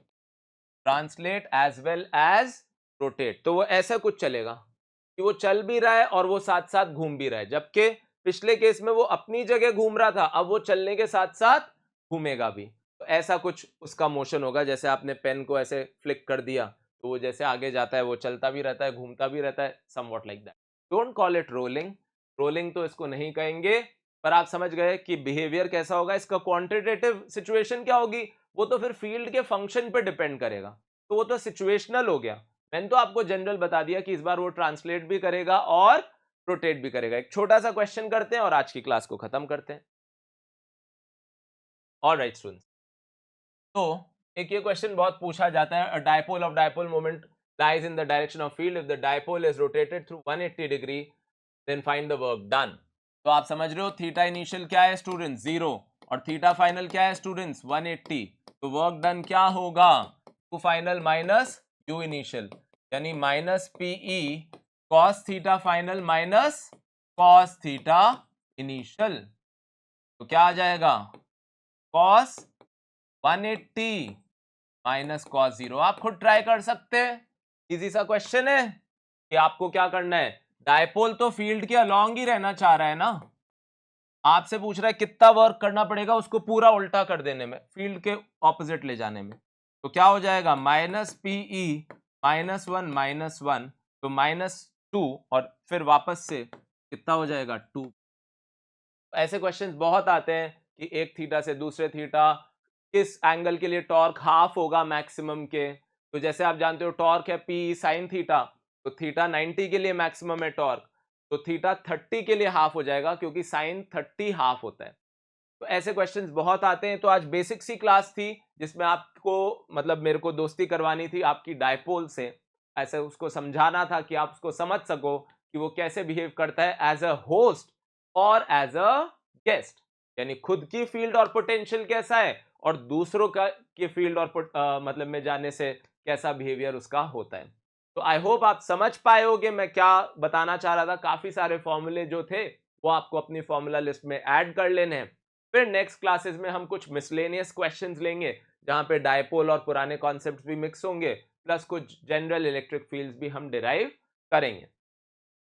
S1: translate as well as rotate। तो वो ऐसा कुछ चलेगा कि वो चल भी रहा है और वो साथ साथ घूम भी रहा है, जबकि पिछले केस में वो अपनी जगह घूम रहा था, अब वो चलने के साथ साथ घूमेगा भी। तो ऐसा कुछ उसका मोशन होगा, जैसे आपने पेन को ऐसे फ्लिक कर दिया तो वो जैसे आगे जाता है वो चलता भी रहता है, घूमता भी रहता है, somewhat like that. Don't call it rolling, rolling तो इसको नहीं कहेंगे, पर आप समझ गए कि बिहेवियर कैसा होगा इसका। क्वांटिटेटिव सिचुएशन क्या होगी, वो तो फिर फील्ड के फंक्शन पे डिपेंड करेगा, तो वो तो सिचुएशनल हो गया। मैंने तो आपको जनरल बता दिया कि इस बार वो ट्रांसलेट भी करेगा और रोटेट भी करेगा। एक छोटा सा क्वेश्चन करते हैं और आज की क्लास को खत्म करते हैं। ऑलराइट स्टूडेंट्स, तो एक ये क्वेश्चन बहुत पूछा जाता है, अ dipole of dipole moment lies in the direction of field if the dipole is rotated through 180 degree, then find the work done। तो आप समझ रहे हो थीटा इनिशियल क्या है स्टूडेंट्स, 0, और थीटा फाइनल क्या है स्टूडेंट्स, 180। तो वर्क डन क्या होगा, Q final minus U initial, यानी minus PE cos theta final minus cos theta initial. तो क्या आ जाएगा, कॉस 180 माइनस कॉस 0। आप खुद ट्राई कर सकते हैं, इजी सा क्वेश्चन है कि आपको क्या करना है, डायपोल तो फील्ड के अलोंग ही रहना चाह रहा है ना, आपसे पूछ रहा है कितना वर्क करना पड़ेगा उसको पूरा उल्टा कर देने में, फील्ड के ऑपोजिट ले जाने में। तो क्या हो जाएगा, माइनस पीई -1 तो -2 और फिर वापस से कितना हो जाएगा 2। ऐसे क्वेश्चंस बहुत आते हैं कि एक थीटा से दूसरे थीटा किस एंगल के लिए टॉर्क हाफ होगा मैक्सिमम के। तो जैसे आप जानते हो टॉर्क है पी साइन थीटा, तो थीटा 90 के लिए मैक्सिमम है टॉर्क, तो थीटा 30 के लिए हाफ हो जाएगा क्योंकि साइन 30 हाफ होता है। तो ऐसे क्वेश्चंस बहुत आते हैं। तो आज बेसिक सी क्लास थी जिसमें आपको मतलब मेरे को दोस्ती करवानी थी आपकी डायपोल से, ऐसे उसको समझाना था कि आप उसको समझ सको कि वो कैसे बिहेव करता है एज अ होस्ट और एज अ गेस्ट, यानी खुद की फील्ड और पोटेंशियल कैसा है और दूसरों का के फील्ड और मतलब में जाने से कैसा बिहेवियर उसका होता है। तो आई होप आप समझ पाए होगे मैं क्या बताना चाह रहा था। काफी सारे फॉर्मूले जो थे वो आपको अपनी फॉर्मूला लिस्ट में ऐड कर लेने हैं। फिर नेक्स्ट क्लासेस में हम कुछ मिसलेनियस क्वेश्चंस लेंगे जहां पे डायपोल और पुराने कॉन्सेप्ट्स भी मिक्स होंगे, प्लस कुछ जनरल इलेक्ट्रिक फील्ड्स भी हम डिराइव करेंगे।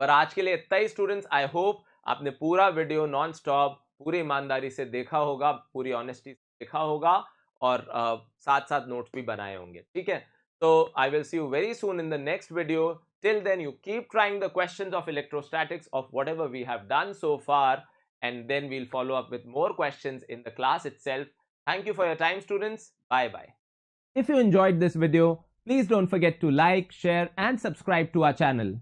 S1: पर आज के लिए इतना ही स्टूडेंट्स। आई होप आपने पूरा वीडियो नॉन स्टॉप पूरी ईमानदारी से देखा होगा, पूरी ऑनेस्टी से देखा होगा और साथ साथ नोट्स भी बनाए होंगे, ठीक है। तो I will see you very soon in the next video. Till then you keep trying the questions of electrostatics of whatever we have done so far, and then we'll follow up with more questions in the class itself. Thank you for your time, students. Bye bye. If you enjoyed this video, please don't forget to like, share and subscribe to our channel.